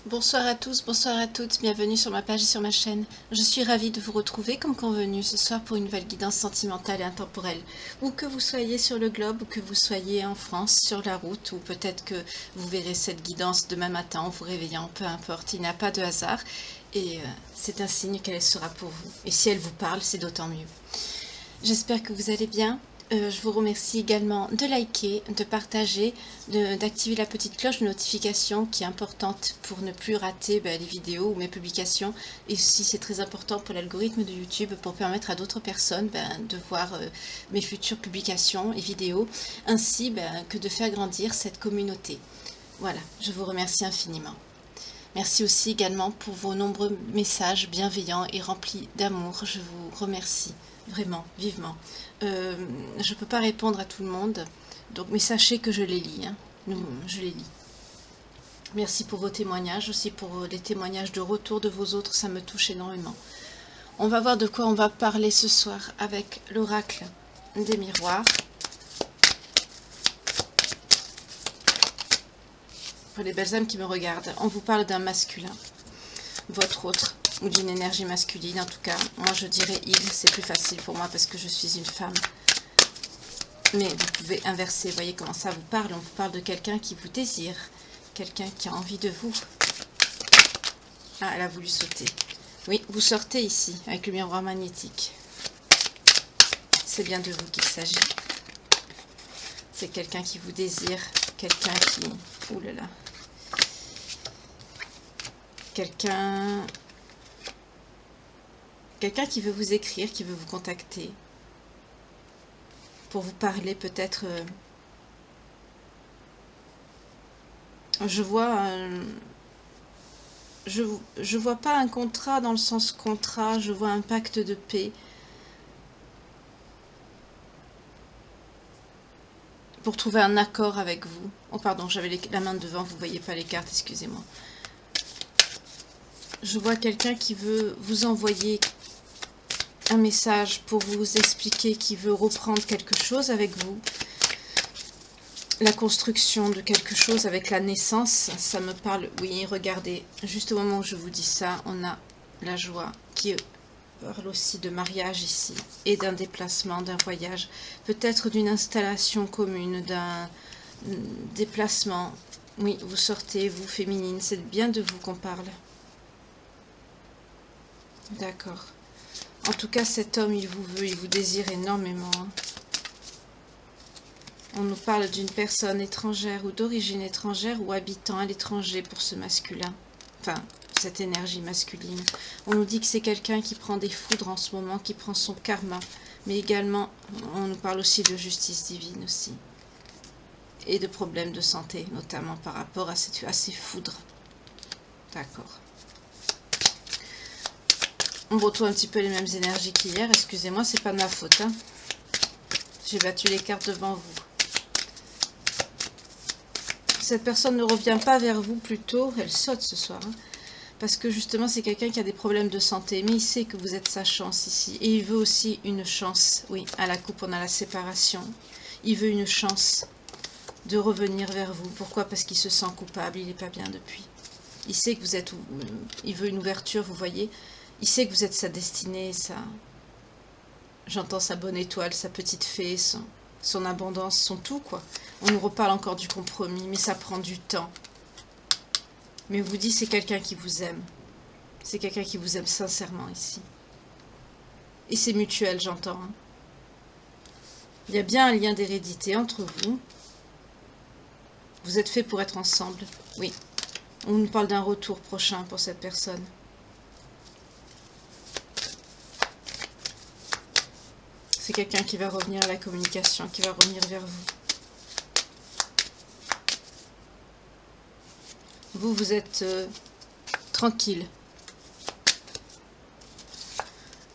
Bonsoir à tous, bonsoir à toutes, bienvenue sur ma page et sur ma chaîne. Je suis ravie de vous retrouver comme convenu ce soir pour une nouvelle guidance sentimentale et intemporelle. Où que vous soyez sur le globe, ou que vous soyez en France, sur la route, ou peut-être que vous verrez cette guidance demain matin en vous réveillant, peu importe, il n'y a pas de hasard. Et c'est un signe qu'elle sera pour vous. Et si elle vous parle, c'est d'autant mieux. J'espère que vous allez bien. Je vous remercie également de liker, de partager, d'activer la petite cloche de notification qui est importante pour ne plus rater les vidéos ou mes publications. Et aussi c'est très important pour l'algorithme de YouTube pour permettre à d'autres personnes de voir mes futures publications et vidéos, ainsi que de faire grandir cette communauté. Voilà, je vous remercie infiniment. Merci aussi également pour vos nombreux messages bienveillants et remplis d'amour. Je vous remercie vraiment, vivement. Je ne peux pas répondre à tout le monde, donc, mais sachez que je les lis. Je les lis. Merci pour vos témoignages, aussi pour les témoignages de retour de vos autres, ça me touche énormément. On va voir de quoi on va parler ce soir avec l'oracle des miroirs. Pour les belles âmes qui me regardent, on vous parle d'un masculin, votre autre, ou d'une énergie masculine. En tout cas, moi je dirais il, c'est plus facile pour moi parce que je suis une femme. Mais vous pouvez inverser, voyez comment ça vous parle. On vous parle de quelqu'un qui vous désire, quelqu'un qui a envie de vous. Ah, elle a voulu sauter. Oui, vous sortez ici, avec le miroir magnétique. C'est bien de vous qu'il s'agit. C'est quelqu'un qui vous désire, quelqu'un qui... Ouh là là. Quelqu'un qui veut vous écrire, qui veut vous contacter. Pour vous parler peut-être... je vois pas un contrat dans le sens contrat, je vois un pacte de paix. Pour trouver un accord avec vous. Oh pardon, j'avais la main devant, vous ne voyez pas les cartes, excusez-moi. Je vois quelqu'un qui veut vous envoyer un message pour vous expliquer qu'il veut reprendre quelque chose avec vous. La construction de quelque chose avec la naissance, ça me parle. Oui, regardez, juste au moment où je vous dis ça, on a la joie qui parle aussi de mariage ici, et d'un déplacement, d'un voyage, peut-être d'une installation commune, d'un déplacement. Oui, vous sortez, vous féminine, c'est bien de vous qu'on parle. D'accord. En tout cas, cet homme, il vous veut, il vous désire énormément. On nous parle d'une personne étrangère ou d'origine étrangère ou habitant à l'étranger pour ce masculin. Enfin, cette énergie masculine. On nous dit que c'est quelqu'un qui prend des foudres en ce moment, qui prend son karma. Mais également, on nous parle aussi de justice divine aussi. Et de problèmes de santé, notamment par rapport à ces foudres. D'accord. On retrouve un petit peu les mêmes énergies qu'hier. Excusez-moi, c'est pas de ma faute. Hein. J'ai battu les cartes devant vous. Cette personne ne revient pas vers vous plutôt. Elle saute ce soir. Hein, parce que justement, c'est quelqu'un qui a des problèmes de santé. Mais il sait que vous êtes sa chance ici. Et il veut aussi une chance. Oui, à la coupe, on a la séparation. Il veut une chance de revenir vers vous. Pourquoi? Parce qu'il se sent coupable. Il n'est pas bien depuis. Il sait que vous êtes... Il veut une ouverture, vous voyez. Il sait que vous êtes sa destinée, j'entends sa bonne étoile, sa petite fée, son abondance, son tout, quoi. On nous reparle encore du compromis, mais ça prend du temps. Mais vous dit, c'est quelqu'un qui vous aime. C'est quelqu'un qui vous aime sincèrement ici. Et c'est mutuel, j'entends. Hein. Il y a bien un lien d'hérédité entre vous. Vous êtes faits pour être ensemble. Oui. On nous parle d'un retour prochain pour cette personne. C'est quelqu'un qui va revenir à la communication, qui va revenir vers vous. Vous êtes tranquille.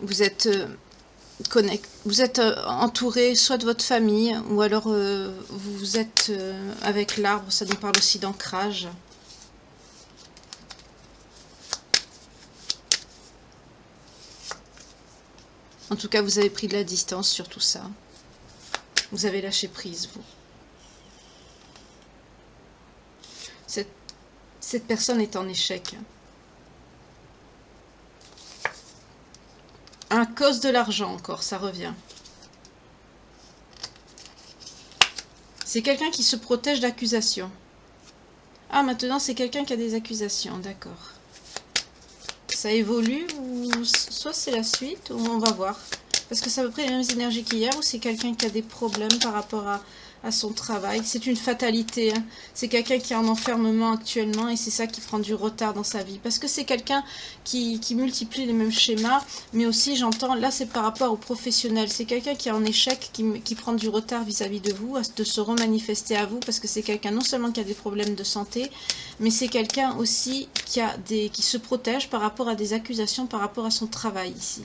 Vous êtes entouré soit de votre famille, ou alors vous êtes avec l'arbre, ça nous parle aussi d'ancrage. En tout cas, vous avez pris de la distance sur tout ça. Vous avez lâché prise, vous. Cette personne est en échec. À cause de l'argent encore, ça revient. C'est quelqu'un qui se protège d'accusations. Ah, maintenant c'est quelqu'un qui a des accusations, d'accord. Ça évolue ou soit c'est la suite ou on va voir. Parce que c'est à peu près les mêmes énergies qu'hier ou c'est quelqu'un qui a des problèmes par rapport à son travail. C'est une fatalité. Hein. C'est quelqu'un qui est en enfermement actuellement et c'est ça qui prend du retard dans sa vie. Parce que c'est quelqu'un qui multiplie les mêmes schémas. Mais aussi j'entends, là c'est par rapport aux professionnels. C'est quelqu'un qui est en échec, qui prend du retard vis-à-vis de vous, de se remanifester à vous. Parce que c'est quelqu'un non seulement qui a des problèmes de santé, mais c'est quelqu'un aussi qui se protège par rapport à des accusations par rapport à son travail ici.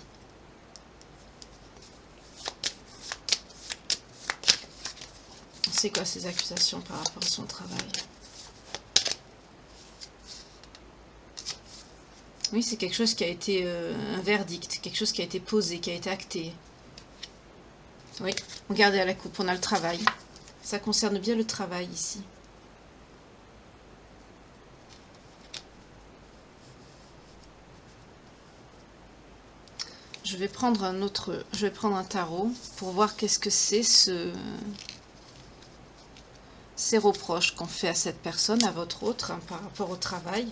C'est quoi ces accusations par rapport à son travail? Oui, c'est quelque chose qui a été un verdict, quelque chose qui a été posé, qui a été acté. Oui, regardez à la coupe, on a le travail. Ça concerne bien le travail ici. Je vais prendre un tarot pour voir qu'est-ce que c'est ces reproches qu'on fait à cette personne, à votre autre, hein, par rapport au travail.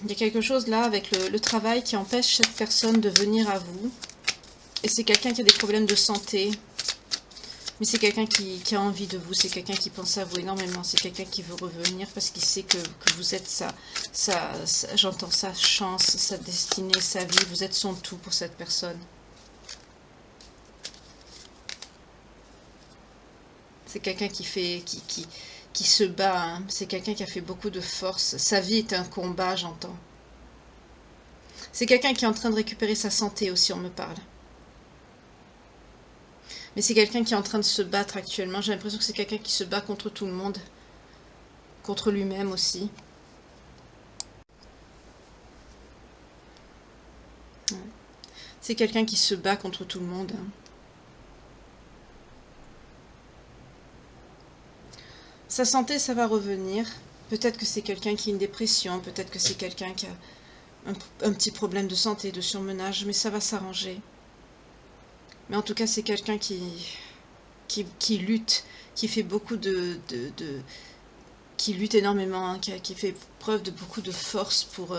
Il y a quelque chose là avec le travail qui empêche cette personne de venir à vous. Et c'est quelqu'un qui a des problèmes de santé. Mais c'est quelqu'un qui a envie de vous, c'est quelqu'un qui pense à vous énormément, c'est quelqu'un qui veut revenir parce qu'il sait que vous êtes j'entends sa chance, sa destinée, sa vie, vous êtes son tout pour cette personne. C'est quelqu'un qui se bat, hein. C'est quelqu'un qui a fait beaucoup de force, sa vie est un combat, j'entends. C'est quelqu'un qui est en train de récupérer sa santé aussi, on me parle. Mais c'est quelqu'un qui est en train de se battre actuellement. J'ai l'impression que c'est quelqu'un qui se bat contre tout le monde. Contre lui-même aussi. Ouais. C'est quelqu'un qui se bat contre tout le monde. Hein. Sa santé, ça va revenir. Peut-être que c'est quelqu'un qui a une dépression. Peut-être que c'est quelqu'un qui a un petit problème de santé, de surmenage. Mais ça va s'arranger. Mais en tout cas, c'est quelqu'un qui lutte, qui fait beaucoup qui lutte énormément, hein, qui fait preuve de beaucoup de force pour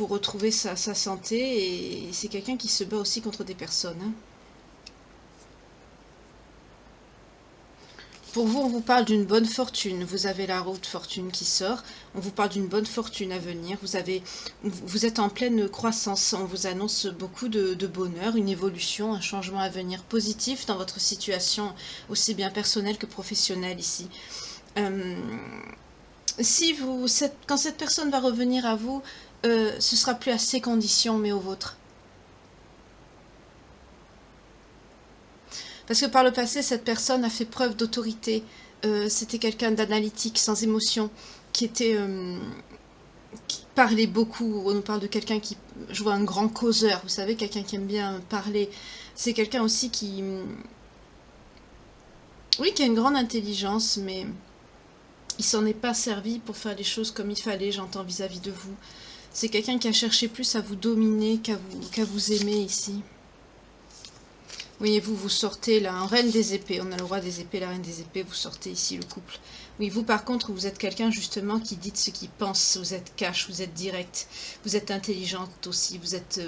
retrouver sa santé. Et c'est quelqu'un qui se bat aussi contre des personnes. Hein. Pour vous, on vous parle d'une bonne fortune. Vous avez la roue de fortune qui sort. On vous parle d'une bonne fortune à venir. Vous êtes en pleine croissance. On vous annonce beaucoup de bonheur, une évolution, un changement à venir positif dans votre situation, aussi bien personnelle que professionnelle ici. Quand cette personne va revenir à vous, ce sera plus à ses conditions, mais aux vôtres. Parce que par le passé, cette personne a fait preuve d'autorité. C'était quelqu'un d'analytique, sans émotion, qui parlait beaucoup. On nous parle de quelqu'un qui, je vois, un grand causeur. Vous savez, quelqu'un qui aime bien parler. C'est quelqu'un aussi oui, qui a une grande intelligence, mais il s'en est pas servi pour faire les choses comme il fallait, j'entends, vis-à-vis de vous. C'est quelqu'un qui a cherché plus à vous dominer qu'à vous aimer ici. Oui, et vous sortez là, en reine des épées. On a le roi des épées, la reine des épées. Vous sortez ici, le couple. Oui, vous par contre, vous êtes quelqu'un justement qui dit ce qu'il pense. Vous êtes cash, vous êtes direct. Vous êtes intelligente aussi. Vous êtes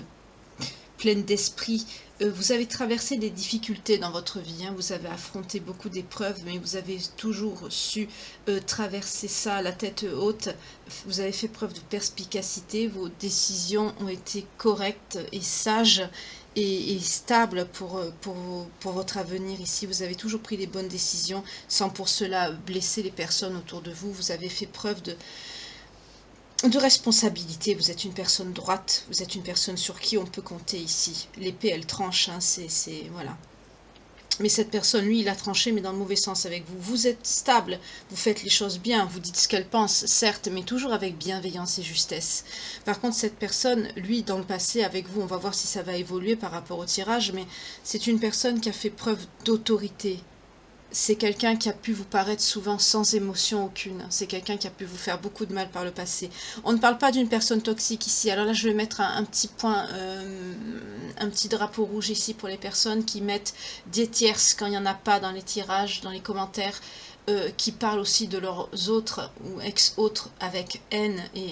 pleine d'esprit. Vous avez traversé des difficultés dans votre vie. Hein. Vous avez affronté beaucoup d'épreuves, mais vous avez toujours su traverser ça à la tête haute. Vous avez fait preuve de perspicacité. Vos décisions ont été correctes et sages. Et stable pour votre avenir ici. Vous avez toujours pris les bonnes décisions sans pour cela blesser les personnes autour de vous. Vous avez fait preuve de responsabilité. Vous êtes une personne droite. Vous êtes une personne sur qui on peut compter ici. L'épée, elle tranche. Hein, voilà. Mais cette personne, lui, il a tranché, mais dans le mauvais sens avec vous. Vous êtes stable, vous faites les choses bien, vous dites ce qu'elle pense, certes, mais toujours avec bienveillance et justesse. Par contre, cette personne, lui, dans le passé, avec vous, on va voir si ça va évoluer par rapport au tirage, mais c'est une personne qui a fait preuve d'autorité. C'est quelqu'un qui a pu vous paraître souvent sans émotion aucune. C'est quelqu'un qui a pu vous faire beaucoup de mal par le passé. On ne parle pas d'une personne toxique ici. Alors là, je vais mettre un petit point, un petit drapeau rouge ici pour les personnes qui mettent des tierces quand il n'y en a pas dans les tirages, dans les commentaires, qui parlent aussi de leurs autres ou ex-autres avec haine et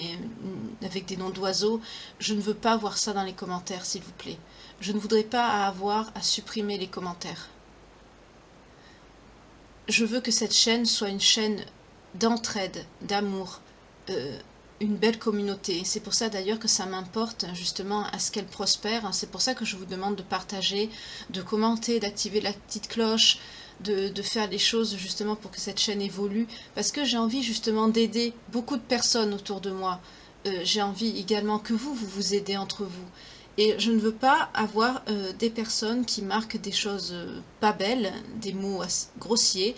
avec des noms d'oiseaux. Je ne veux pas voir ça dans les commentaires, s'il vous plaît. Je ne voudrais pas avoir à supprimer les commentaires. Je veux que cette chaîne soit une chaîne d'entraide, d'amour, une belle communauté. C'est pour ça d'ailleurs que ça m'importe justement à ce qu'elle prospère. C'est pour ça que je vous demande de partager, de commenter, d'activer la petite cloche, de faire les choses justement pour que cette chaîne évolue. Parce que j'ai envie justement d'aider beaucoup de personnes autour de moi. J'ai envie également que vous vous aidez entre vous. Et je ne veux pas avoir des personnes qui marquent des choses pas belles, des mots grossiers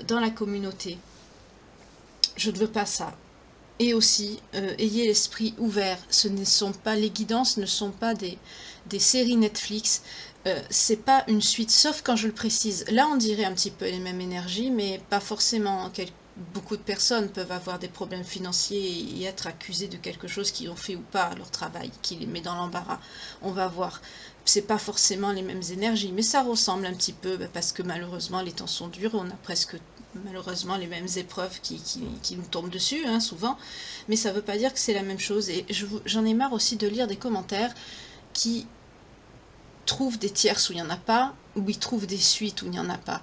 dans la communauté. Je ne veux pas ça. Et aussi, ayez l'esprit ouvert. Ce ne sont pas, les guidances ne sont pas des séries Netflix. C'est pas une suite, sauf quand je le précise. Là, on dirait un petit peu les mêmes énergies, mais pas forcément. Beaucoup de personnes peuvent avoir des problèmes financiers et être accusées de quelque chose qu'ils ont fait ou pas à leur travail, qui les met dans l'embarras. On va voir. C'est pas forcément les mêmes énergies, mais ça ressemble un petit peu, parce que malheureusement les temps sont durs, on a presque malheureusement les mêmes épreuves qui nous tombent dessus, hein, souvent, mais ça veut pas dire que c'est la même chose. Et j'en ai marre aussi de lire des commentaires qui trouvent des tierces où il n'y en a pas, ou ils trouvent des suites où il n'y en a pas.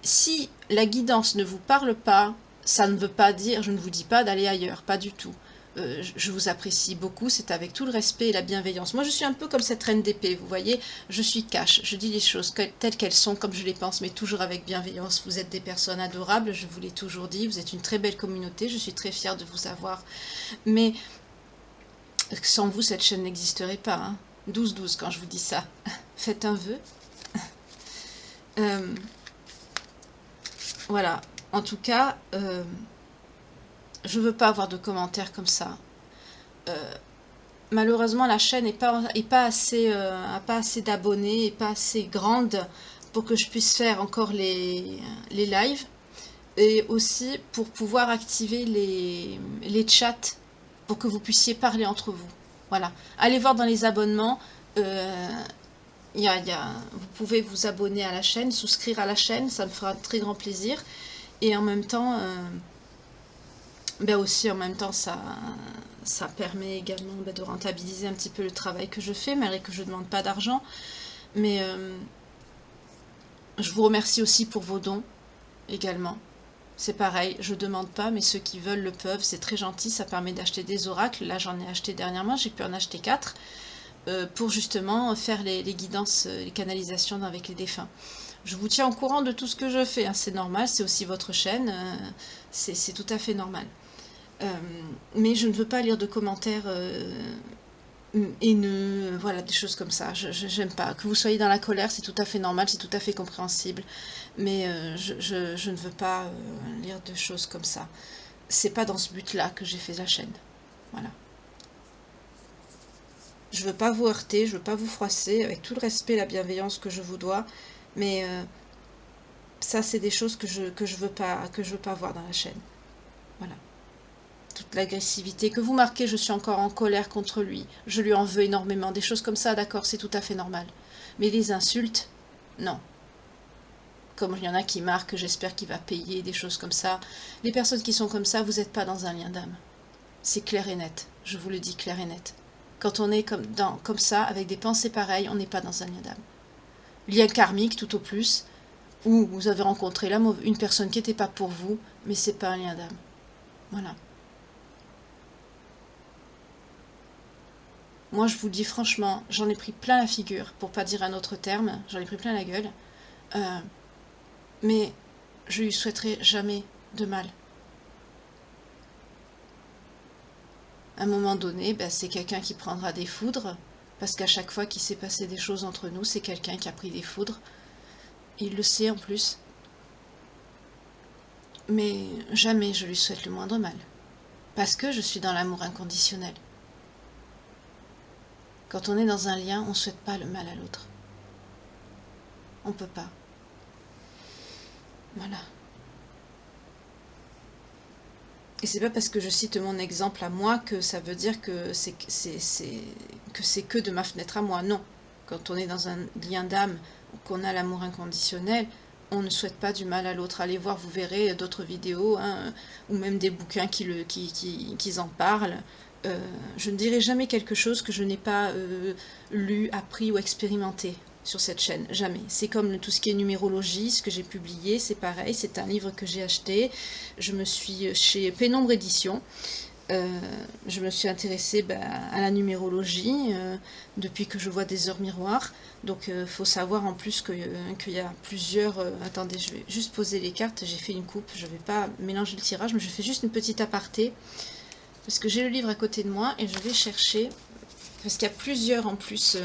Si la guidance ne vous parle pas, ça ne veut pas dire, je ne vous dis pas d'aller ailleurs, pas du tout. Je vous apprécie beaucoup, c'est avec tout le respect et la bienveillance. Moi, je suis un peu comme cette reine d'épée, vous voyez, je suis cash, je dis les choses telles qu'elles sont, comme je les pense, mais toujours avec bienveillance. Vous êtes des personnes adorables, je vous l'ai toujours dit, vous êtes une très belle communauté, je suis très fière de vous avoir. Mais sans vous, cette chaîne n'existerait pas, hein. 12-12 quand je vous dis ça. Faites un vœu. Voilà, en tout cas, je veux pas avoir de commentaires comme ça. Malheureusement, la chaîne est pas assez, a pas assez d'abonnés, et pas assez grande pour que je puisse faire encore les lives. Et aussi pour pouvoir activer les chats pour que vous puissiez parler entre vous. Voilà. Allez voir dans les abonnements. Vous pouvez vous abonner à la chaîne, souscrire à la chaîne, ça me fera un très grand plaisir. Et en même temps, aussi en même temps, ça permet également de rentabiliser un petit peu le travail que je fais, malgré que je ne demande pas d'argent. Mais je vous remercie aussi pour vos dons également. C'est pareil, je ne demande pas, mais ceux qui veulent le peuvent, c'est très gentil, ça permet d'acheter des oracles. Là, j'en ai acheté dernièrement, j'ai pu en acheter 4. Pour justement faire les guidances, les canalisations avec les défunts. Je vous tiens au courant de tout ce que je fais, hein, c'est normal, c'est aussi votre chaîne, c'est tout à fait normal. Mais je ne veux pas lire de commentaires haineux, voilà, des choses comme ça, j'aime pas. Que vous soyez dans la colère, c'est tout à fait normal, c'est tout à fait compréhensible, mais je ne veux pas lire de choses comme ça. C'est pas dans ce but-là que j'ai fait la chaîne, voilà. Je veux pas vous heurter, je veux pas vous froisser, avec tout le respect et la bienveillance que je vous dois, mais ça c'est des choses que je veux pas voir dans la chaîne. Voilà. Toute l'agressivité que vous marquez, je suis encore en colère contre lui, je lui en veux énormément, des choses comme ça, d'accord, c'est tout à fait normal. Mais les insultes, non. Comme il y en a qui marquent, j'espère qu'il va payer, des choses comme ça. Les personnes qui sont comme ça, vous n'êtes pas dans un lien d'âme. C'est clair et net, je vous le dis clair et net. Quand on est comme ça, avec des pensées pareilles, on n'est pas dans un lien d'âme. Lien karmique, tout au plus, où vous avez rencontré une personne qui n'était pas pour vous, mais c'est pas un lien d'âme. Voilà. Moi, je vous dis franchement, j'en ai pris plein la figure, pour pas dire un autre terme, j'en ai pris plein la gueule, mais je lui souhaiterai jamais de mal. À un moment donné, c'est quelqu'un qui prendra des foudres, parce qu'à chaque fois qu'il s'est passé des choses entre nous, c'est quelqu'un qui a pris des foudres. Et il le sait en plus. Mais jamais je lui souhaite le moindre mal. Parce que je suis dans l'amour inconditionnel. Quand on est dans un lien, on ne souhaite pas le mal à l'autre. On ne peut pas. Voilà. Et c'est pas parce que je cite mon exemple à moi que ça veut dire que c'est que de ma fenêtre à moi. Non. Quand on est dans un lien d'âme, qu'on a l'amour inconditionnel, on ne souhaite pas du mal à l'autre. Allez voir, vous verrez d'autres vidéos, hein, ou même des bouquins qui en parlent. Je ne dirai jamais quelque chose que je n'ai pas lu, appris ou expérimenté sur cette chaîne. Jamais. C'est comme tout ce qui est numérologie, ce que j'ai publié, c'est pareil. C'est un livre que j'ai acheté. Je me suis chez Pénombre Édition. Je me suis intéressée à la numérologie depuis que je vois des heures miroirs. Donc faut savoir en plus qu'il y a plusieurs... attendez, je vais juste poser les cartes. J'ai fait une coupe. Je ne vais pas mélanger le tirage, mais je fais juste une petite aparté. Parce que j'ai le livre à côté de moi et je vais chercher... Parce qu'il y a plusieurs en plus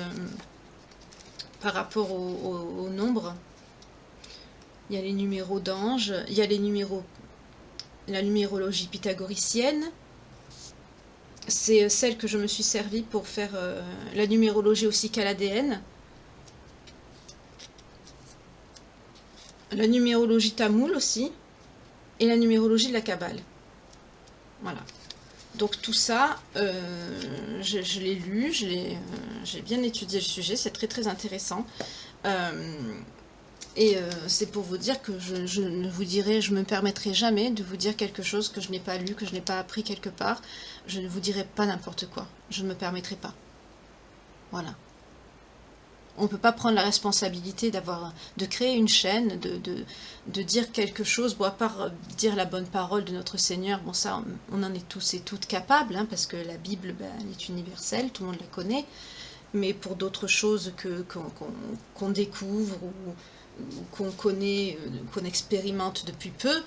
par rapport au nombre. Il y a les numéros d'ange. Il y a les numéros... La numérologie pythagoricienne. C'est celle que je me suis servie pour faire la numérologie aussi qu'à l'ADN. La numérologie tamoul aussi. Et la numérologie de la Kabbale. Voilà. Donc tout ça, je l'ai lu, j'ai bien étudié le sujet, c'est très très intéressant. C'est pour vous dire que je ne vous dirai, je me permettrai jamais de vous dire quelque chose que je n'ai pas lu, que je n'ai pas appris quelque part. Je ne vous dirai pas n'importe quoi. Je ne me permettrai pas. Voilà. On ne peut pas prendre la responsabilité de créer une chaîne, de dire quelque chose, bon, à part dire la bonne parole de notre Seigneur, bon ça, on en est tous et toutes capables, hein, parce que la Bible, elle est universelle, tout le monde la connaît, mais pour d'autres choses qu'on découvre ou qu'on connaît, qu'on expérimente depuis peu,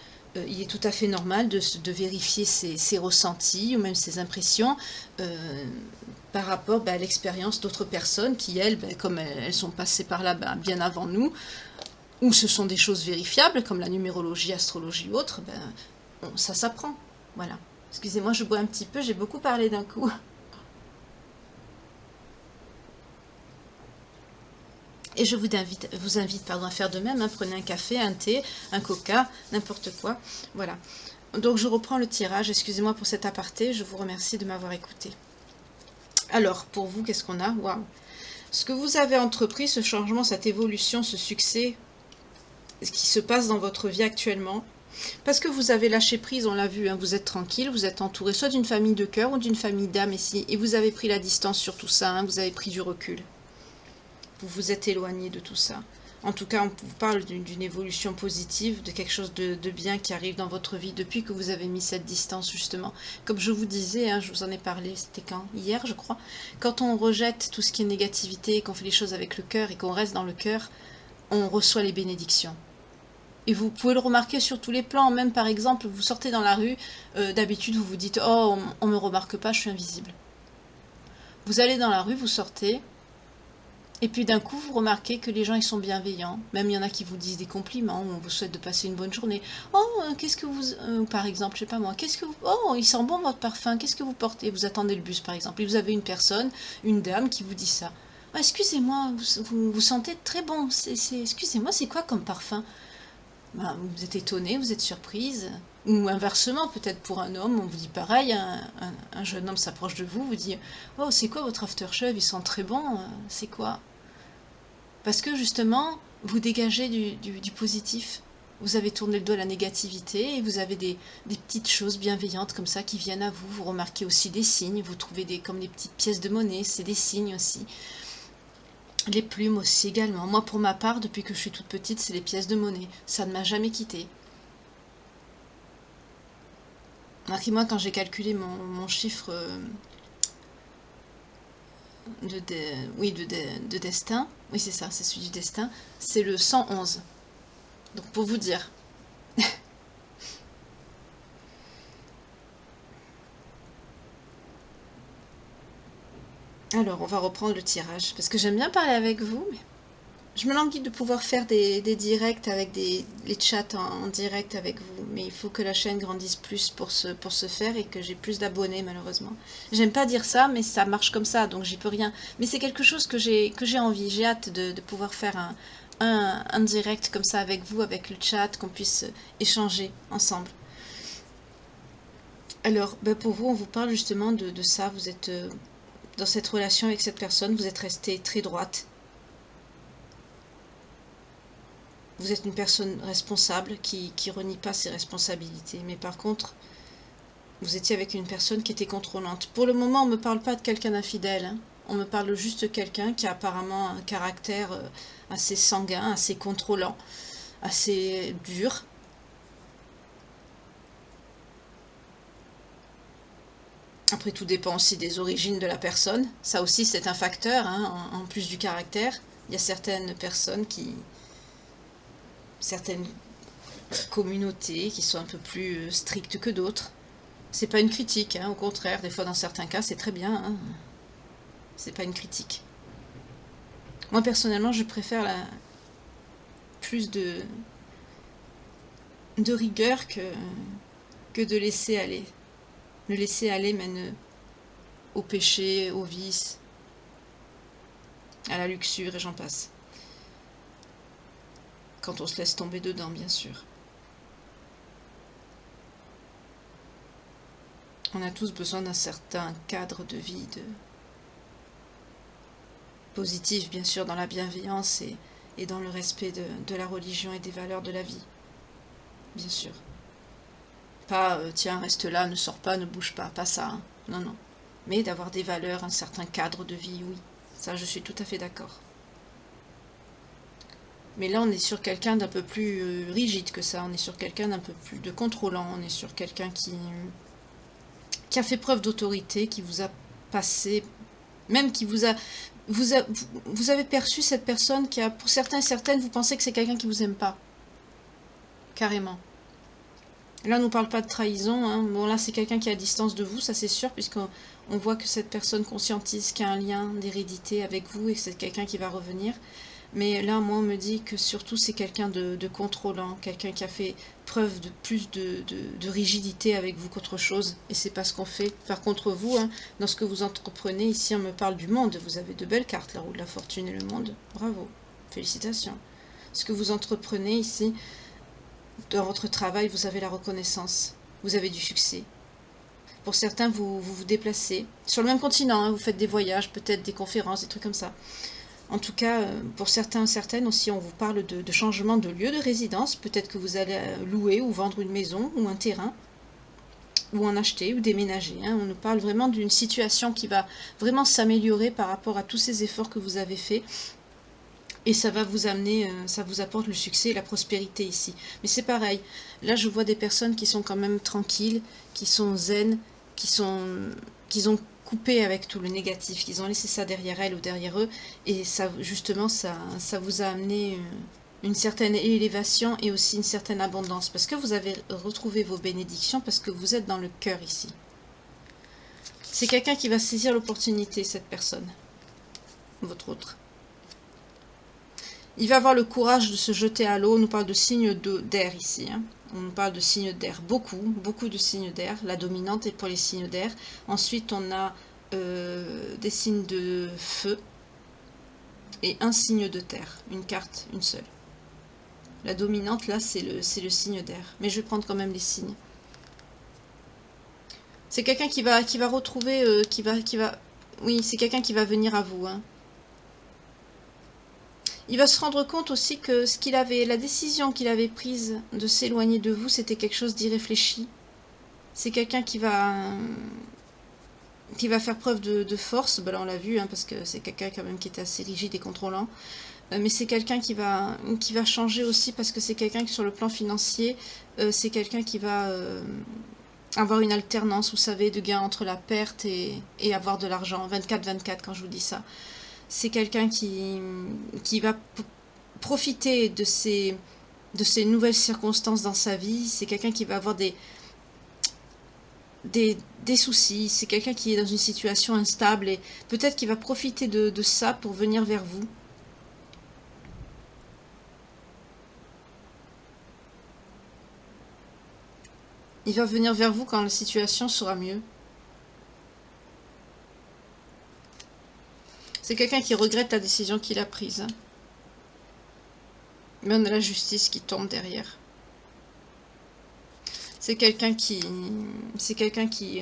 il est tout à fait normal de vérifier ses ressentis ou même ses impressions par rapport à l'expérience d'autres personnes qui, elles, comme elles sont passées par là bien avant nous, ou ce sont des choses vérifiables, comme la numérologie, astrologie ou autre, ça s'apprend. Voilà. Excusez-moi, je bois un petit peu, j'ai beaucoup parlé d'un coup. Et je vous invite à faire de même, hein. Prenez un café, un thé, un coca, n'importe quoi. Voilà. Donc je reprends le tirage, excusez-moi pour cet aparté, je vous remercie de m'avoir écouté. Alors, pour vous, qu'est-ce qu'on a? Waouh! Ce que vous avez entrepris, ce changement, cette évolution, ce succès, ce qui se passe dans votre vie actuellement, parce que vous avez lâché prise, on l'a vu, hein, vous êtes tranquille, vous êtes entouré soit d'une famille de cœur ou d'une famille d'âme ici, et vous avez pris la distance sur tout ça, hein, vous avez pris du recul. Vous vous êtes éloigné de tout ça. En tout cas, on vous parle d'une évolution positive, de quelque chose de bien qui arrive dans votre vie depuis que vous avez mis cette distance, justement. Comme je vous disais, hein, je vous en ai parlé, c'était quand? Hier, je crois. Quand on rejette tout ce qui est négativité, qu'on fait les choses avec le cœur et qu'on reste dans le cœur, on reçoit les bénédictions. Et vous pouvez le remarquer sur tous les plans. Même, par exemple, vous sortez dans la rue, d'habitude, vous vous dites « Oh, on ne me remarque pas, je suis invisible. » Vous allez dans la rue, vous sortez... Et puis d'un coup, vous remarquez que les gens, ils sont bienveillants. Même il y en a qui vous disent des compliments, on vous souhaite de passer une bonne journée. Oh, qu'est-ce que vous... par exemple, je sais pas moi, qu'est-ce que vous... Oh, il sent bon votre parfum, qu'est-ce que vous portez? Vous attendez le bus, par exemple, et vous avez une personne, une dame qui vous dit ça. Ah, excusez-moi, vous sentez très bon. Excusez-moi, c'est quoi comme parfum? Vous êtes étonné, vous êtes surprise. Ou inversement, peut-être pour un homme, on vous dit pareil, un jeune homme s'approche de vous, vous dit « Oh, c'est quoi votre aftershave? Il sent très bon, c'est quoi ?» Parce que justement, vous dégagez du positif. Vous avez tourné le dos à la négativité et vous avez des petites choses bienveillantes comme ça qui viennent à vous. Vous remarquez aussi des signes, vous trouvez comme des petites pièces de monnaie, c'est des signes aussi. Les plumes aussi également. Moi, pour ma part, depuis que je suis toute petite, c'est les pièces de monnaie. Ça ne m'a jamais quittée. Moi, quand j'ai calculé mon chiffre de destin, oui c'est ça, c'est celui du destin, c'est le 111. Donc pour vous dire. Alors, on va reprendre le tirage, parce que j'aime bien parler avec vous, mais Je me languis de pouvoir faire des directs avec les chats en direct avec vous, mais il faut que la chaîne grandisse plus pour ce faire et que j'ai plus d'abonnés malheureusement. J'aime pas dire ça, mais ça marche comme ça, donc j'y peux rien. Mais c'est quelque chose que j'ai envie, j'ai hâte de pouvoir faire un direct comme ça avec vous, avec le chat, qu'on puisse échanger ensemble. Alors, ben pour vous, on vous parle justement de ça, vous êtes dans cette relation avec cette personne, vous êtes restée très droite. Vous êtes une personne responsable qui renie pas ses responsabilités. Mais par contre, vous étiez avec une personne qui était contrôlante. Pour le moment, on ne me parle pas de quelqu'un d'infidèle. Hein. On me parle juste de quelqu'un qui a apparemment un caractère assez sanguin, assez contrôlant, assez dur. Après, tout dépend aussi des origines de la personne. Ça aussi, c'est un facteur, hein, en plus du caractère. Il y a certaines personnes certaines communautés qui sont un peu plus strictes que d'autres. C'est pas une critique, hein, au contraire, des fois dans certains cas c'est très bien, hein. C'est pas une critique. Moi personnellement je préfère plus de rigueur que de laisser aller. Le laisser aller mène au péché, au vice, à la luxure et j'en passe. Quand on se laisse tomber dedans, bien sûr. On a tous besoin d'un certain cadre de vie, positif, bien sûr, dans la bienveillance et dans le respect de la religion et des valeurs de la vie. Bien sûr. Pas, tiens, reste là, ne sors pas, ne bouge pas ça. Hein. Non, non. Mais d'avoir des valeurs, un certain cadre de vie, oui. Ça, je suis tout à fait d'accord. Mais là, on est sur quelqu'un d'un peu plus rigide que ça. On est sur quelqu'un d'un peu plus de contrôlant. On est sur quelqu'un qui a fait preuve d'autorité, qui vous a passé, même qui vous a... Vous avez perçu cette personne qui a, pour certains et certaines, vous pensez que c'est quelqu'un qui vous aime pas. Carrément. Là, on ne nous parle pas de trahison. Hein. Bon, là, c'est quelqu'un qui est à distance de vous, ça c'est sûr, puisqu'on voit que cette personne conscientise qu'il y a un lien d'hérédité avec vous et que c'est quelqu'un qui va revenir. Mais là, moi, on me dit que surtout, c'est quelqu'un de contrôlant, quelqu'un qui a fait preuve de plus de rigidité avec vous qu'autre chose. Et c'est pas ce qu'on fait. Par contre, vous, hein, dans ce que vous entreprenez, ici, on me parle du monde. Vous avez de belles cartes, la roue de la fortune et le monde. Bravo. Félicitations. Ce que vous entreprenez ici, dans votre travail, vous avez la reconnaissance. Vous avez du succès. Pour certains, vous déplacez. Sur le même continent, hein, vous faites des voyages, peut-être des conférences, des trucs comme ça. En tout cas, pour certains, certaines aussi, on vous parle de changement de lieu de résidence. Peut-être que vous allez louer ou vendre une maison ou un terrain, ou en acheter ou déménager. Hein. On nous parle vraiment d'une situation qui va vraiment s'améliorer par rapport à tous ces efforts que vous avez faits. Et ça va vous amener, ça vous apporte le succès et la prospérité ici. Mais c'est pareil, là je vois des personnes qui sont quand même tranquilles, qui sont zen, qui ont coupé avec tout le négatif, qu'ils ont laissé ça derrière elles ou derrière eux. Et ça, justement, ça vous a amené une certaine élévation et aussi une certaine abondance. Parce que vous avez retrouvé vos bénédictions, parce que vous êtes dans le cœur ici. C'est quelqu'un qui va saisir l'opportunité, cette personne. Votre autre. Il va avoir le courage de se jeter à l'eau. On nous parle de signes d'air ici. Hein. On nous parle de signes d'air. Beaucoup de signes d'air. La dominante est pour les signes d'air. Ensuite, on a des signes de feu. Et un signe de terre. Une carte, une seule. La dominante, là, c'est le signe d'air. Mais je vais prendre quand même les signes. C'est quelqu'un qui va retrouver... Oui, c'est quelqu'un qui va venir à vous, hein. Il va se rendre compte aussi que la décision qu'il avait prise de s'éloigner de vous, c'était quelque chose d'irréfléchi. C'est quelqu'un qui va faire preuve de force. Ben là, on l'a vu, hein, parce que c'est quelqu'un quand même qui était assez rigide et contrôlant. Mais c'est quelqu'un qui va changer aussi, parce que c'est quelqu'un qui, sur le plan financier, c'est quelqu'un qui va avoir une alternance, vous savez, de gain entre la perte et avoir de l'argent. 24-24 quand je vous dis ça. C'est quelqu'un qui va profiter de ces nouvelles circonstances dans sa vie. C'est quelqu'un qui va avoir des soucis. C'est quelqu'un qui est dans une situation instable et peut-être qu'il va profiter de ça pour venir vers vous. Il va venir vers vous quand la situation sera mieux. C'est quelqu'un qui regrette la décision qu'il a prise. Hein. Mais on a la justice qui tombe derrière. C'est quelqu'un qui...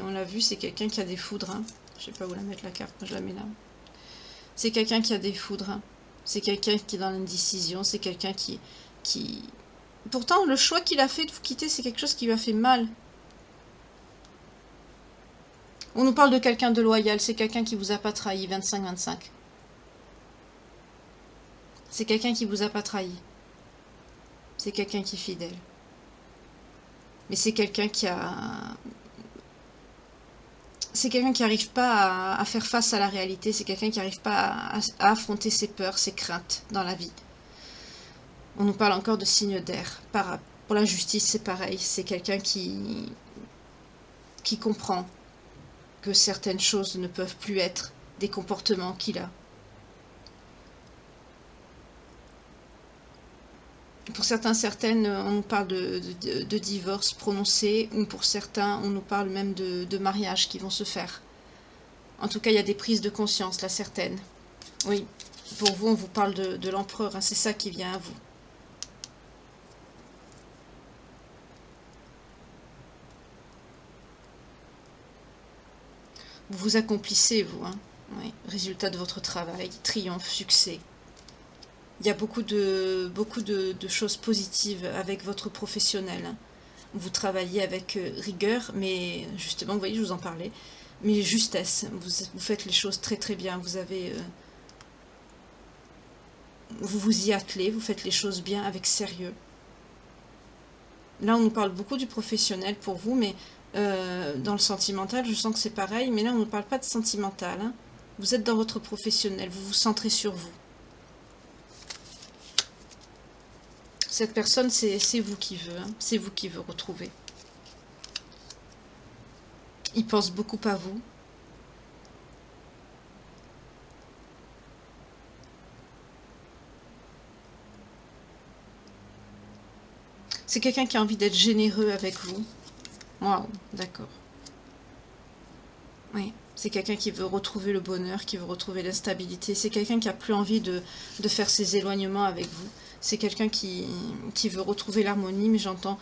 on l'a vu, c'est quelqu'un qui a des foudres. Hein. Je sais pas où la mettre la carte, moi je la mets là. C'est quelqu'un qui a des foudres. Hein. C'est quelqu'un qui est dans l'indécision. C'est quelqu'un qui... Pourtant, le choix qu'il a fait de vous quitter, c'est quelque chose qui lui a fait mal. On nous parle de quelqu'un de loyal. C'est quelqu'un qui vous a pas trahi. 25-25. C'est quelqu'un qui vous a pas trahi. C'est quelqu'un qui est fidèle. Mais c'est quelqu'un qui a... C'est quelqu'un qui n'arrive pas à faire face à la réalité. C'est quelqu'un qui n'arrive pas à affronter ses peurs, ses craintes dans la vie. On nous parle encore de signes d'air. Pour la justice, c'est pareil. C'est quelqu'un qui comprend que certaines choses ne peuvent plus être des comportements qu'il a. Pour certaines, on nous parle de divorce prononcé, ou pour certains, on nous parle même de mariages qui vont se faire. En tout cas, il y a des prises de conscience, là, certaines. Oui, pour vous, on vous parle de l'empereur, hein, c'est ça qui vient à vous. Vous vous accomplissez, vous. Hein. Oui. Résultat de votre travail, triomphe, succès. Il y a beaucoup de choses positives avec votre professionnel. Vous travaillez avec rigueur, mais justement, vous voyez, je vous en parlais, mais justesse. Vous faites les choses très très bien. Vous vous y attelez, vous faites les choses bien avec sérieux. Là, on nous parle beaucoup du professionnel pour vous, mais dans le sentimental, je sens que c'est pareil, mais là, on ne nous parle pas de sentimental. Hein. Vous êtes dans votre professionnel, vous vous centrez sur vous. Cette personne, c'est vous qui veut, hein. C'est vous qui veut retrouver. Il pense beaucoup à vous. C'est quelqu'un qui a envie d'être généreux avec vous. Waouh, d'accord. Oui, c'est quelqu'un qui veut retrouver le bonheur, qui veut retrouver la stabilité. C'est quelqu'un qui a plus envie de faire ses éloignements avec vous. C'est quelqu'un qui veut retrouver l'harmonie, mais j'entends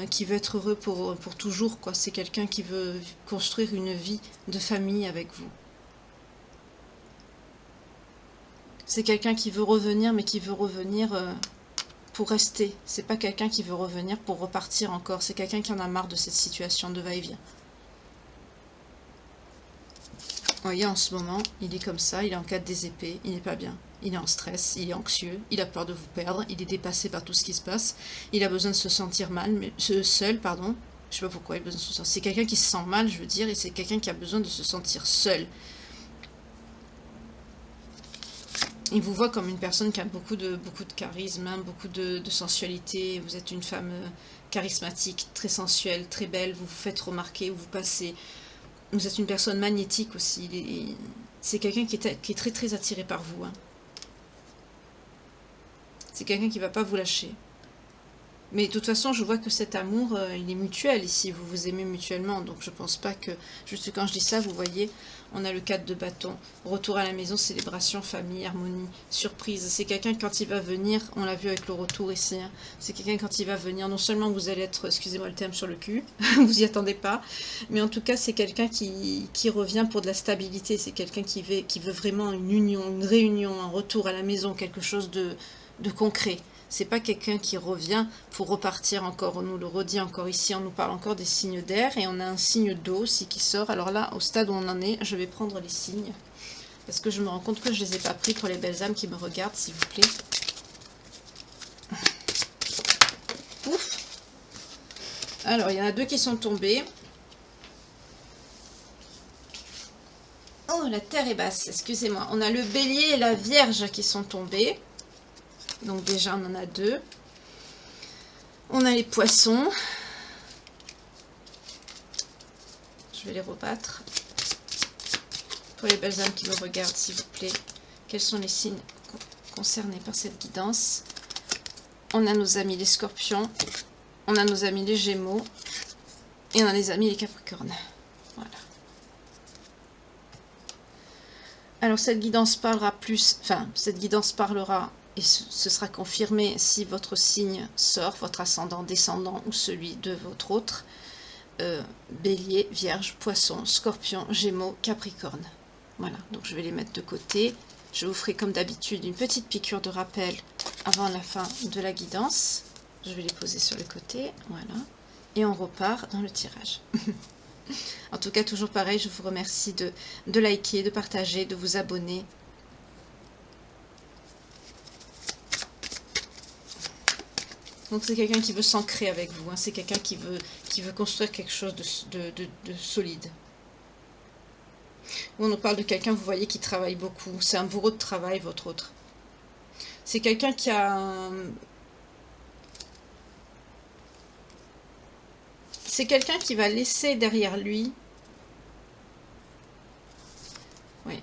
qui veut être heureux pour toujours, quoi. C'est quelqu'un qui veut construire une vie de famille avec vous. C'est quelqu'un qui veut revenir, mais qui veut revenir pour rester. C'est pas quelqu'un qui veut revenir pour repartir encore. C'est quelqu'un qui en a marre de cette situation de va-et-vient. Vous voyez, en ce moment, il est comme ça, il est en 4 des épées, il n'est pas bien. Il est en stress, il est anxieux, il a peur de vous perdre, il est dépassé par tout ce qui se passe. Il a besoin de se sentir seul, pardon. Je sais pas pourquoi il a besoin de se sentir. C'est quelqu'un qui se sent mal, je veux dire, et c'est quelqu'un qui a besoin de se sentir seul. Il vous voit comme une personne qui a beaucoup de charisme, hein, beaucoup de sensualité. Vous êtes une femme charismatique, très sensuelle, très belle. Vous vous faites remarquer, vous passez. Vous êtes une personne magnétique aussi. C'est quelqu'un qui est très très attiré par vous. Hein. C'est quelqu'un qui ne va pas vous lâcher. Mais de toute façon, je vois que cet amour, il est mutuel ici. Vous vous aimez mutuellement. Donc je ne pense pas que... Juste quand je dis ça, vous voyez, on a le 4 de bâton. Retour à la maison, célébration, famille, harmonie, surprise. C'est quelqu'un quand il va venir, on l'a vu avec le retour ici. Hein, c'est quelqu'un quand il va venir, non seulement vous allez être, excusez-moi le terme, sur le cul. Vous y attendez pas. Mais en tout cas, c'est quelqu'un qui revient pour de la stabilité. C'est quelqu'un qui veut vraiment une union, une réunion, un retour à la maison, quelque chose de concret. C'est pas quelqu'un qui revient pour repartir encore. On nous le redit encore ici, on nous parle encore des signes d'air. Et on a un signe d'eau aussi qui sort. Alors là, au stade où on en est, je vais prendre les signes. Parce que je me rends compte que je ne les ai pas pris pour les belles âmes qui me regardent, s'il vous plaît. Ouf! Alors, il y en a 2 qui sont tombés. Oh, la terre est basse, excusez-moi. On a le bélier et la vierge qui sont tombés. Donc déjà, on en a 2. On a les poissons. Je vais les rebattre. Pour les belles âmes qui me regardent, s'il vous plaît. Quels sont les signes concernés par cette guidance? On a nos amis les scorpions. On a nos amis les gémeaux. Et on a les amis, les Capricornes. Voilà. Alors cette guidance parlera plus, enfin cette guidance parlera et ce sera confirmé si votre signe sort, votre ascendant, descendant ou celui de votre autre. Bélier, Vierge, Poisson, Scorpion, Gémeaux, Capricorne. Voilà, donc je vais les mettre de côté. Je vous ferai comme d'habitude une petite piqûre de rappel avant la fin de la guidance. Je vais les poser sur le côté, voilà. Et on repart dans le tirage. En tout cas, toujours pareil, je vous remercie de liker, de partager, de vous abonner. Donc c'est quelqu'un qui veut s'ancrer avec vous, hein. C'est quelqu'un qui veut construire quelque chose de solide. On nous parle de quelqu'un, vous voyez, qui travaille beaucoup. C'est un bourreau de travail, votre autre. C'est quelqu'un qui a... C'est quelqu'un qui va laisser derrière lui... Oui.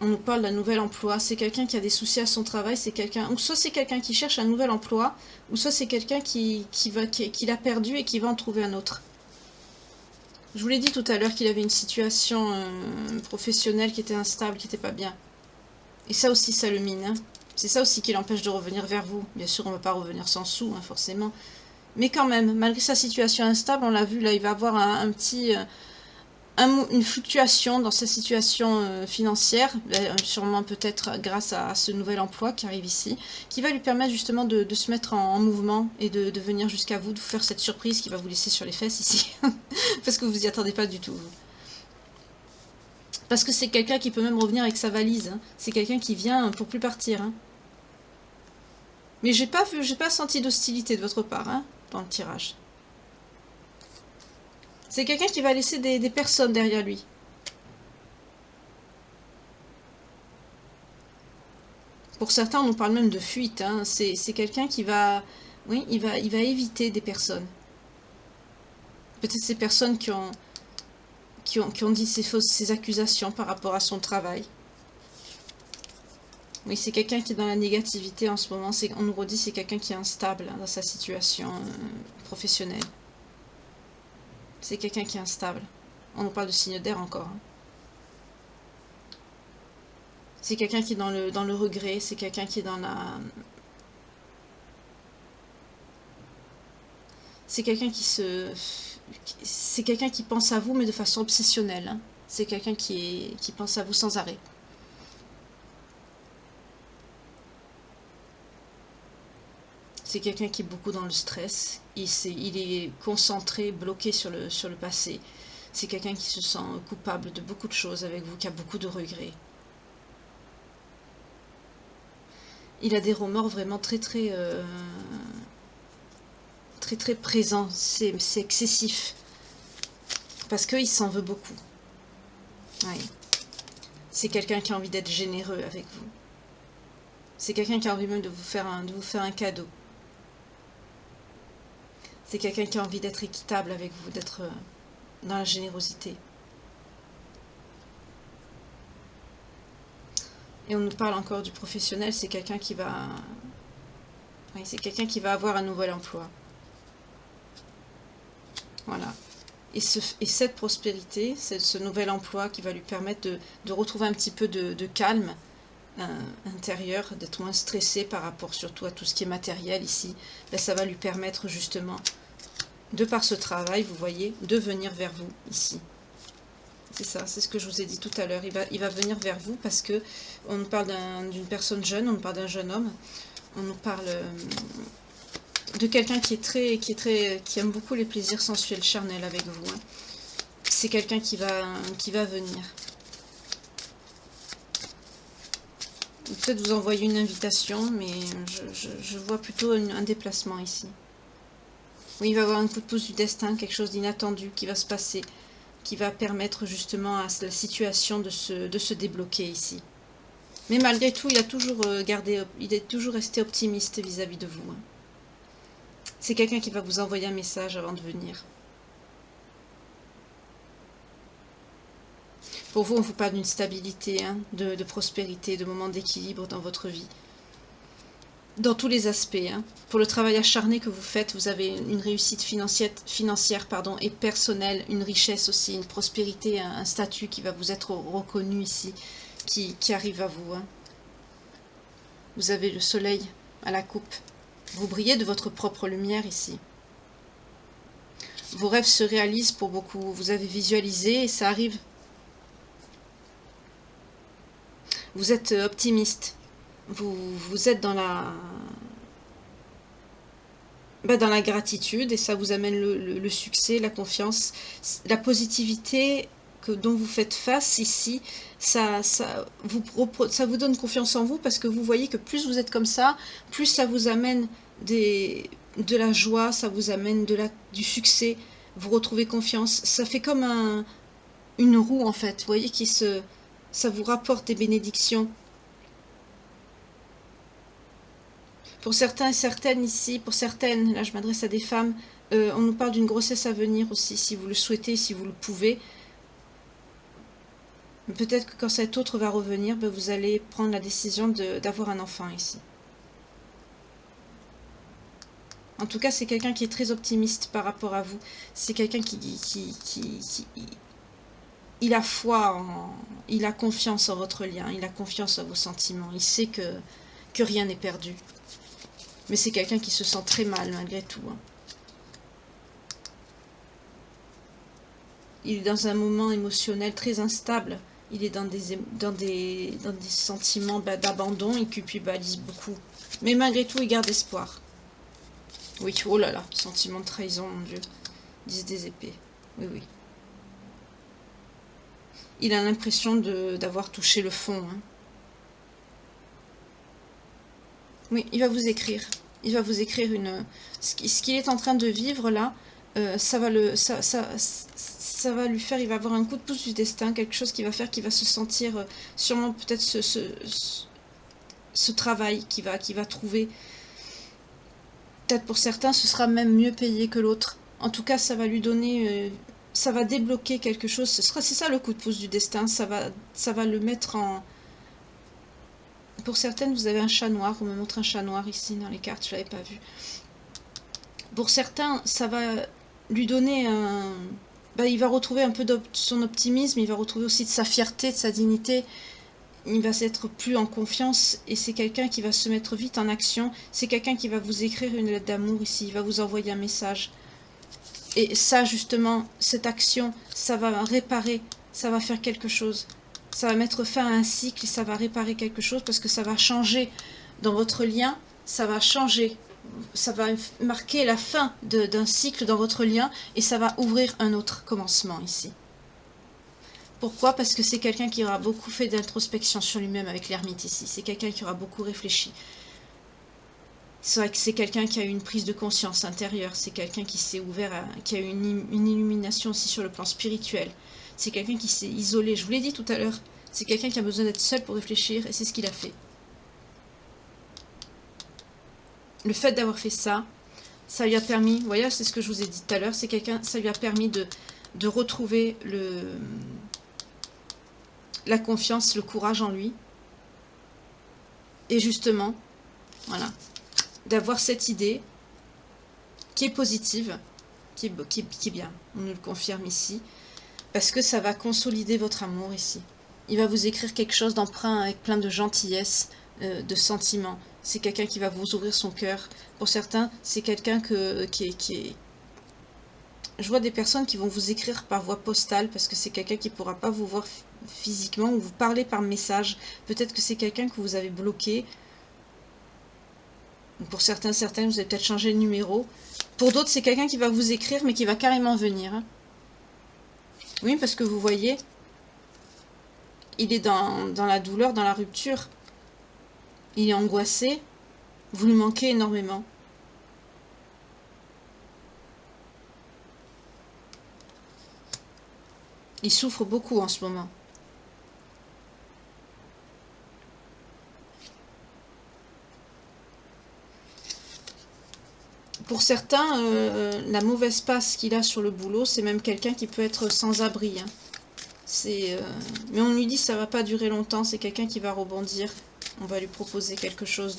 On nous parle d'un nouvel emploi. C'est quelqu'un qui a des soucis à son travail. C'est quelqu'un... Ou soit c'est quelqu'un qui cherche un nouvel emploi, ou soit c'est quelqu'un qui l'a perdu et qui va en trouver un autre. Je vous l'ai dit tout à l'heure qu'il avait une situation professionnelle qui était instable, qui n'était pas bien. Et ça aussi, ça le mine. Hein. C'est ça aussi qui l'empêche de revenir vers vous. Bien sûr, on ne va pas revenir sans sous, hein, forcément. Mais quand même, malgré sa situation instable, on l'a vu, là, il va avoir une fluctuation dans sa situation financière, sûrement peut-être grâce à ce nouvel emploi qui arrive ici, qui va lui permettre justement de se mettre en mouvement et de venir jusqu'à vous, de vous faire cette surprise qui va vous laisser sur les fesses ici, parce que vous n'y attendez pas du tout. Parce que c'est quelqu'un qui peut même revenir avec sa valise, hein. C'est quelqu'un qui vient pour plus partir. Hein. Mais j'ai pas senti d'hostilité de votre part, hein, dans le tirage. C'est quelqu'un qui va laisser des personnes derrière lui. Pour certains, on nous parle même de fuite. Hein. C'est quelqu'un qui va... Oui, il va éviter des personnes. Peut-être ces personnes qui ont dit ces accusations par rapport à son travail. Oui, c'est quelqu'un qui est dans la négativité en ce moment. On nous redit c'est quelqu'un qui est instable, hein, dans sa situation professionnelle. C'est quelqu'un qui est instable. On nous parle de signe d'air encore. Hein. C'est quelqu'un qui est dans le regret. C'est quelqu'un qui est dans la... C'est quelqu'un C'est quelqu'un qui pense à vous, mais de façon obsessionnelle. Hein. C'est quelqu'un qui pense à vous sans arrêt. C'est quelqu'un qui est beaucoup dans le stress. Il est concentré, bloqué sur le passé. C'est quelqu'un qui se sent coupable de beaucoup de choses avec vous, qui a beaucoup de regrets. Il a des remords vraiment très présents. C'est excessif. Parce qu'il s'en veut beaucoup. Oui. C'est quelqu'un qui a envie d'être généreux avec vous. C'est quelqu'un qui a envie même de vous faire un cadeau. C'est quelqu'un qui a envie d'être équitable avec vous, d'être dans la générosité. Et on nous parle encore du professionnel, c'est quelqu'un qui va... Oui, c'est quelqu'un qui va avoir un nouvel emploi. Voilà. Et cette prospérité, ce nouvel emploi qui va lui permettre de retrouver un petit peu de calme intérieur, d'être moins stressé par rapport surtout à tout ce qui est matériel ici, ben, ça va lui permettre justement, de par ce travail, vous voyez, de venir vers vous ici. C'est ça, c'est ce que je vous ai dit tout à l'heure. Il va venir vers vous parce que on nous parle d'une personne jeune, on nous parle d'un jeune homme, on nous parle de quelqu'un qui aime beaucoup les plaisirs sensuels, charnels avec vous. Hein. C'est quelqu'un qui va venir. Peut-être vous envoyer une invitation, mais je vois plutôt un déplacement ici. Oui, il va y avoir un coup de pouce du destin, quelque chose d'inattendu qui va se passer, qui va permettre justement à la situation de se débloquer ici. Mais malgré tout, il est toujours resté optimiste vis-à-vis de vous. Hein. C'est quelqu'un qui va vous envoyer un message avant de venir. Pour vous, on vous parle d'une stabilité, hein, de prospérité, de moments d'équilibre dans votre vie. Dans tous les aspects. Hein. Pour le travail acharné que vous faites, vous avez une réussite financière pardon, et personnelle, une richesse aussi, une prospérité, un statut qui va vous être reconnu ici, qui arrive à vous. Hein. Vous avez le soleil à la coupe. Vous brillez de votre propre lumière ici. Vos rêves se réalisent pour beaucoup. Vous avez visualisé et ça arrive. Vous êtes optimiste. Vous êtes dans la gratitude et ça vous amène le succès, la confiance, la positivité dont vous faites face ici. Ça vous donne confiance en vous parce que vous voyez que plus vous êtes comme ça, plus ça vous amène de la joie, ça vous amène du succès. Vous retrouvez confiance. Ça fait comme une roue en fait. Vous voyez ça vous rapporte des bénédictions. Pour certains et certaines ici, pour certaines, là je m'adresse à des femmes, on nous parle d'une grossesse à venir aussi, si vous le souhaitez, si vous le pouvez. Peut-être que quand cet autre va revenir, ben vous allez prendre la décision d'avoir un enfant ici. En tout cas, c'est quelqu'un qui est très optimiste par rapport à vous. C'est quelqu'un il a foi, il a confiance en votre lien, il a confiance en vos sentiments. Il sait que rien n'est perdu. Mais c'est quelqu'un qui se sent très mal malgré tout. Hein. Il est dans un moment émotionnel très instable. Il est dans des sentiments d'abandon. Il culpabilise beaucoup. Mais malgré tout, il garde espoir. Oui, oh là là, sentiment de trahison, mon Dieu. 10 des épées. Oui, oui. Il a l'impression d'avoir touché le fond. Hein. Oui, il va vous écrire. Il va vous écrire ce qu'il est en train de vivre là. Ça va lui faire, il va avoir un coup de pouce du destin, quelque chose qui va faire qu'il va se sentir sûrement peut-être ce travail qu'il va trouver. Peut-être pour certains, ce sera même mieux payé que l'autre. En tout cas, ça va lui donner, ça va débloquer quelque chose. C'est ça le coup de pouce du destin. Ça va le mettre en. Pour certaines, vous avez un chat noir. On me montre un chat noir ici dans les cartes. Je l'avais pas vu. Pour certains, ça va lui donner un. Il va retrouver un peu de son optimisme. Il va retrouver aussi de sa fierté, de sa dignité. Il va s'être plus en confiance et c'est quelqu'un qui va se mettre vite en action. C'est quelqu'un qui va vous écrire une lettre d'amour ici. Il va vous envoyer un message. Et ça, justement, cette action, ça va réparer, ça va faire quelque chose. Ça va mettre fin à un cycle et ça va réparer quelque chose parce que ça va changer dans votre lien. Ça va changer. Ça va marquer la fin d'un cycle dans votre lien et ça va ouvrir un autre commencement ici. Pourquoi? Parce que c'est quelqu'un qui aura beaucoup fait d'introspection sur lui-même avec l'ermite ici. C'est quelqu'un qui aura beaucoup réfléchi. C'est vrai que c'est quelqu'un qui a eu une prise de conscience intérieure. C'est quelqu'un qui s'est ouvert, qui a eu une illumination aussi sur le plan spirituel. C'est quelqu'un qui s'est isolé. Je vous l'ai dit tout à l'heure. C'est quelqu'un qui a besoin d'être seul pour réfléchir et c'est ce qu'il a fait. Le fait d'avoir fait ça, ça lui a permis, vous voyez, c'est ce que je vous ai dit tout à l'heure, c'est quelqu'un, ça lui a permis de retrouver la confiance, le courage en lui. Et justement, voilà, d'avoir cette idée qui est positive, qui est bien, on nous le confirme ici, parce que ça va consolider votre amour ici. Il va vous écrire quelque chose d'emprunt avec plein de gentillesse, de sentiments. C'est quelqu'un qui va vous ouvrir son cœur. Pour certains, c'est quelqu'un qui est... Je vois des personnes qui vont vous écrire par voie postale parce que c'est quelqu'un qui ne pourra pas vous voir physiquement ou vous parler par message. Peut-être que c'est quelqu'un que vous avez bloqué. Pour certaines, vous avez peut-être changé le numéro. Pour d'autres, c'est quelqu'un qui va vous écrire mais qui va carrément venir. Hein. Oui, parce que vous voyez, il est dans la douleur, dans la rupture. Il est angoissé. Vous lui manquez énormément. Il souffre beaucoup en ce moment. Pour certains, la mauvaise passe qu'il a sur le boulot, c'est même quelqu'un qui peut être sans abri. Hein. Mais on lui dit que ça ne va pas durer longtemps, c'est quelqu'un qui va rebondir. On va lui proposer quelque chose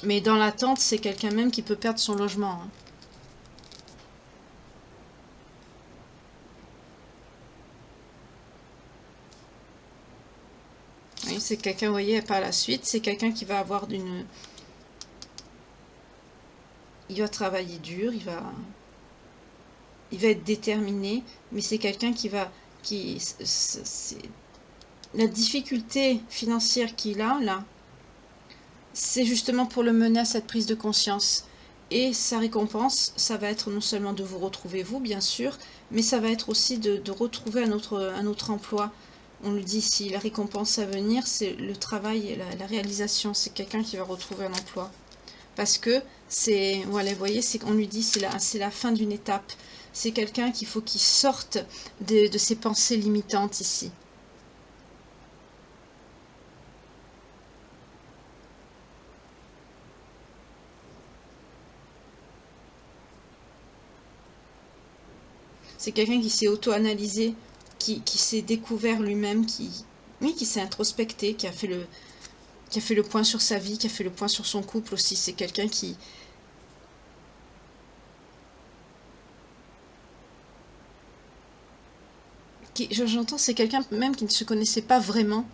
Mais dans l'attente, c'est quelqu'un même qui peut perdre son logement. Hein. Oui, c'est quelqu'un, vous voyez, par la suite, c'est quelqu'un qui va avoir une... Il va travailler dur, il va être déterminé, mais c'est quelqu'un qui va... La difficulté financière qu'il a, là, c'est justement pour le mener à cette prise de conscience. Et sa récompense, ça va être non seulement de vous retrouver vous, bien sûr, mais ça va être aussi de retrouver un autre emploi. On lui dit si la récompense à venir, c'est le travail et la réalisation. C'est quelqu'un qui va retrouver un emploi. Parce que c'est, voilà, vous voyez, on lui dit c'est la fin d'une étape. C'est quelqu'un qu'il faut qu'il sorte de ses pensées limitantes ici. C'est quelqu'un qui s'est auto-analysé, qui s'est découvert lui-même, oui, qui s'est introspecté, qui a fait le point sur sa vie, qui a fait le point sur son couple aussi. C'est quelqu'un j'entends, c'est quelqu'un même qui ne se connaissait pas vraiment.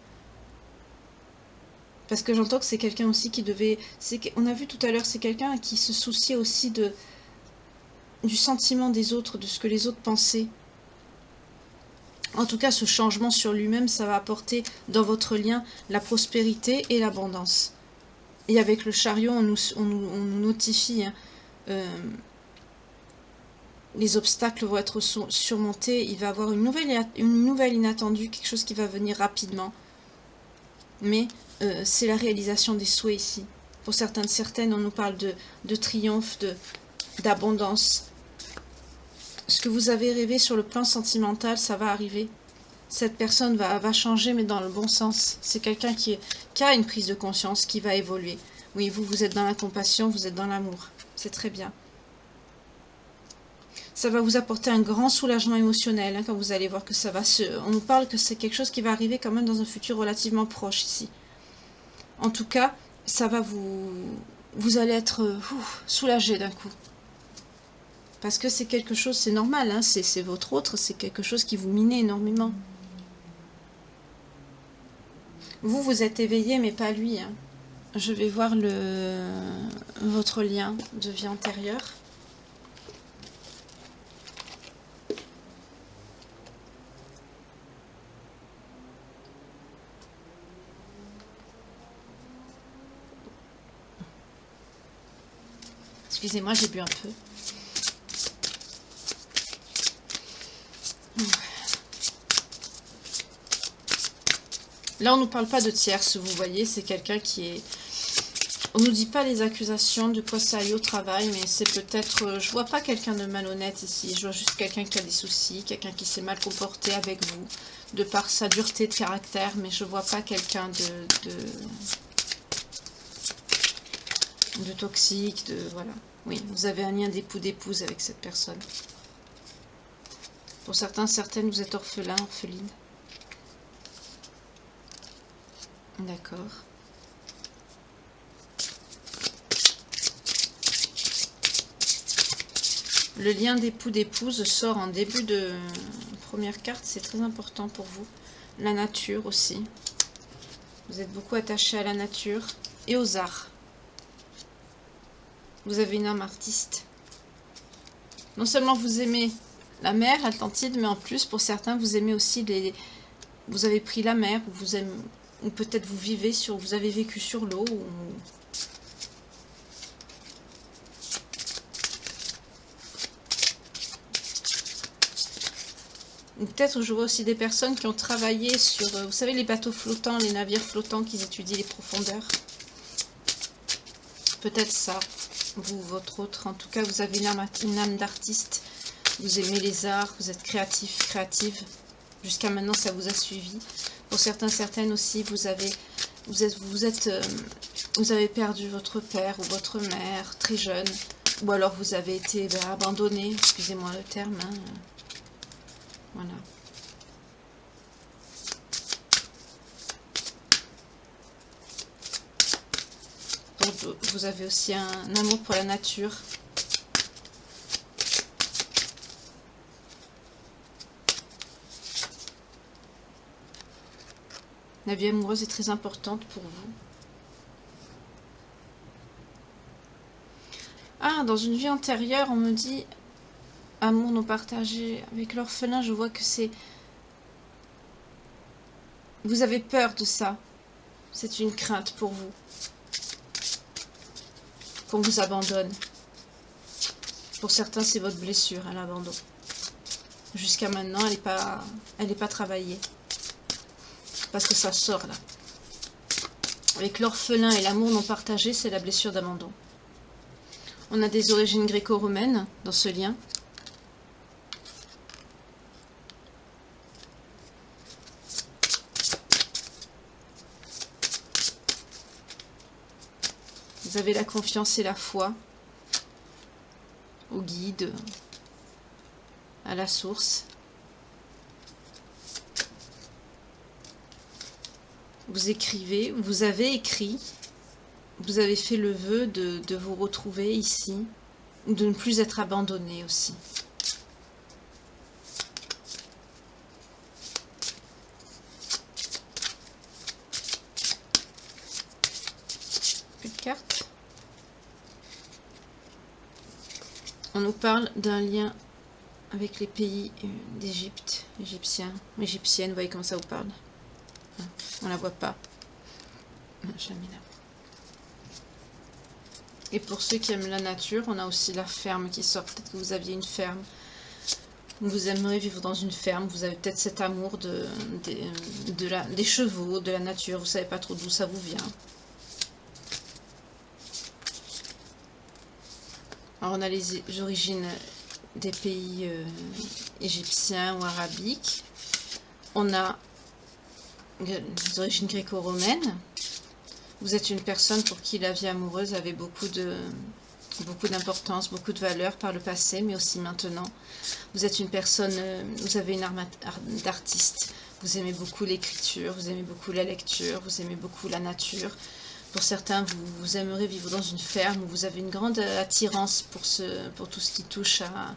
Parce que j'entends que c'est quelqu'un aussi qui devait... On a vu tout à l'heure, c'est quelqu'un qui se souciait aussi du sentiment des autres, de ce que les autres pensaient. En tout cas, ce changement sur lui-même, ça va apporter dans votre lien la prospérité et l'abondance. Et avec le chariot, on nous notifie, hein, les obstacles vont être surmontés, il va y avoir une nouvelle inattendue, quelque chose qui va venir rapidement. Mais c'est la réalisation des souhaits ici. Pour certaines, on nous parle de triomphe, d'abondance. Ce que vous avez rêvé sur le plan sentimental, ça va arriver. Cette personne va changer, mais dans le bon sens. C'est quelqu'un qui a une prise de conscience, qui va évoluer. Oui, vous êtes dans la compassion, vous êtes dans l'amour. C'est très bien. Ça va vous apporter un grand soulagement émotionnel, hein, quand vous allez voir que ça va se... On nous parle que c'est quelque chose qui va arriver quand même dans un futur relativement proche ici. En tout cas, ça va vous allez être soulagé d'un coup. Parce que c'est quelque chose, c'est normal, hein, c'est votre autre, c'est quelque chose qui vous minait énormément. Vous êtes éveillé, mais pas lui. Hein. Je vais voir votre lien de vie antérieure. Excusez-moi, j'ai bu un peu. Là, on ne nous parle pas de tierce, vous voyez, c'est quelqu'un qui est... On ne nous dit pas les accusations de quoi ça aille au travail, mais c'est peut-être... Je vois pas quelqu'un de malhonnête ici, je vois juste quelqu'un qui a des soucis, quelqu'un qui s'est mal comporté avec vous, de par sa dureté de caractère, mais je vois pas quelqu'un de toxique, voilà. Oui, vous avez un lien d'époux-d'épouse avec cette personne. Pour certaines, vous êtes orphelin, orpheline. D'accord. Le lien d'époux-d'épouse sort en début de première carte, c'est très important pour vous. La nature aussi. Vous êtes beaucoup attaché à la nature et aux arts. Vous avez une âme artiste. Non seulement vous aimez la mer, l'Atlantide, mais en plus, pour certains, vous aimez aussi vous avez pris la mer, ou peut-être vous avez vécu sur l'eau, ou peut-être je vois aussi des personnes qui ont travaillé sur, vous savez, les bateaux flottants, les navires flottants qui étudient les profondeurs. Peut-être ça, votre autre. En tout cas, vous avez une âme d'artiste. Vous aimez les arts, vous êtes créatif, créative. Jusqu'à maintenant, ça vous a suivi. Pour certaines aussi, vous avez perdu votre père ou votre mère très jeune. Ou alors vous avez été abandonné, excusez-moi le terme. Hein. Voilà. vous avez aussi un amour pour la nature. La vie amoureuse est très importante pour vous. Ah, dans une vie antérieure, on me dit amour non partagé. Avec l'orphelin, je vois que c'est... Vous avez peur de ça. C'est une crainte pour vous. Qu'on vous abandonne. Pour certains, c'est votre blessure, hein, l'abandon. Jusqu'à maintenant, elle n'est pas travaillée. Parce que ça sort là. Avec l'orphelin et l'amour non partagé, c'est la blessure d'abandon. On a des origines gréco-romaines dans ce lien. Vous avez la confiance et la foi au guide, à la source. Vous écrivez, vous avez écrit, vous avez fait le vœu de vous retrouver ici, de ne plus être abandonné aussi. Plus de cartes. On nous parle d'un lien avec les pays d'Égypte, égyptienne, vous voyez comment ça vous parle. On la voit pas. Jamais là. Et pour ceux qui aiment la nature, on a aussi la ferme qui sort. Peut-être que vous aviez une ferme. Vous aimeriez vivre dans une ferme. Vous avez peut-être cet amour des chevaux, de la nature. Vous ne savez pas trop d'où ça vous vient. Alors on a les origines des pays égyptiens ou arabiques. On a les origines gréco-romaines. Vous êtes une personne pour qui la vie amoureuse avait beaucoup d'importance, beaucoup de valeur par le passé, mais aussi maintenant. Vous êtes une personne, vous avez une âme d'artiste. Vous aimez beaucoup l'écriture, vous aimez beaucoup la lecture, vous aimez beaucoup la nature. Pour certains, vous aimeriez vivre dans une ferme où vous avez une grande attirance pour tout ce qui touche à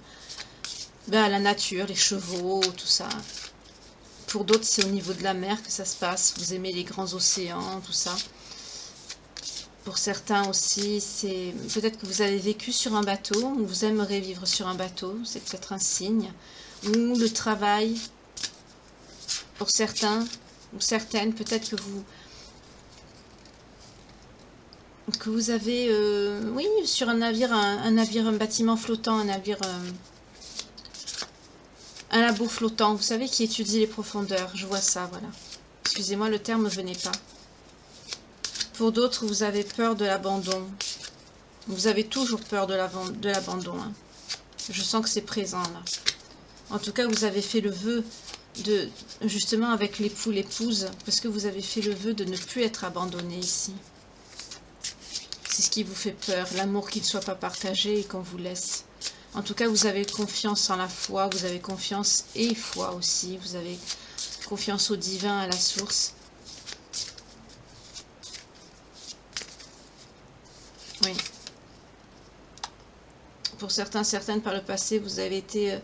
la nature, les chevaux, tout ça. Pour d'autres, c'est au niveau de la mer que ça se passe. Vous aimez les grands océans, tout ça. Pour certains aussi, c'est peut-être que vous avez vécu sur un bateau, ou vous aimeriez vivre sur un bateau, c'est peut-être un signe. Ou le travail. Pour certains, ou certaines, peut-être que vous avez, oui, sur un navire, un bâtiment flottant, un labo flottant, vous savez, qui étudie les profondeurs. Je vois ça, voilà. Excusez-moi, le terme ne venait pas. Pour d'autres, vous avez peur de l'abandon. Vous avez toujours peur de l'abandon. Hein. Je sens que c'est présent, là. En tout cas, vous avez fait le vœu justement avec l'époux, l'épouse, parce que vous avez fait le vœu de ne plus être abandonné ici. C'est ce qui vous fait peur, l'amour qui ne soit pas partagé et qu'on vous laisse. En tout cas, vous avez confiance en la foi, vous avez confiance et foi aussi. Vous avez confiance au divin, à la source. Oui. Pour certains, certaines, par le passé, vous avez été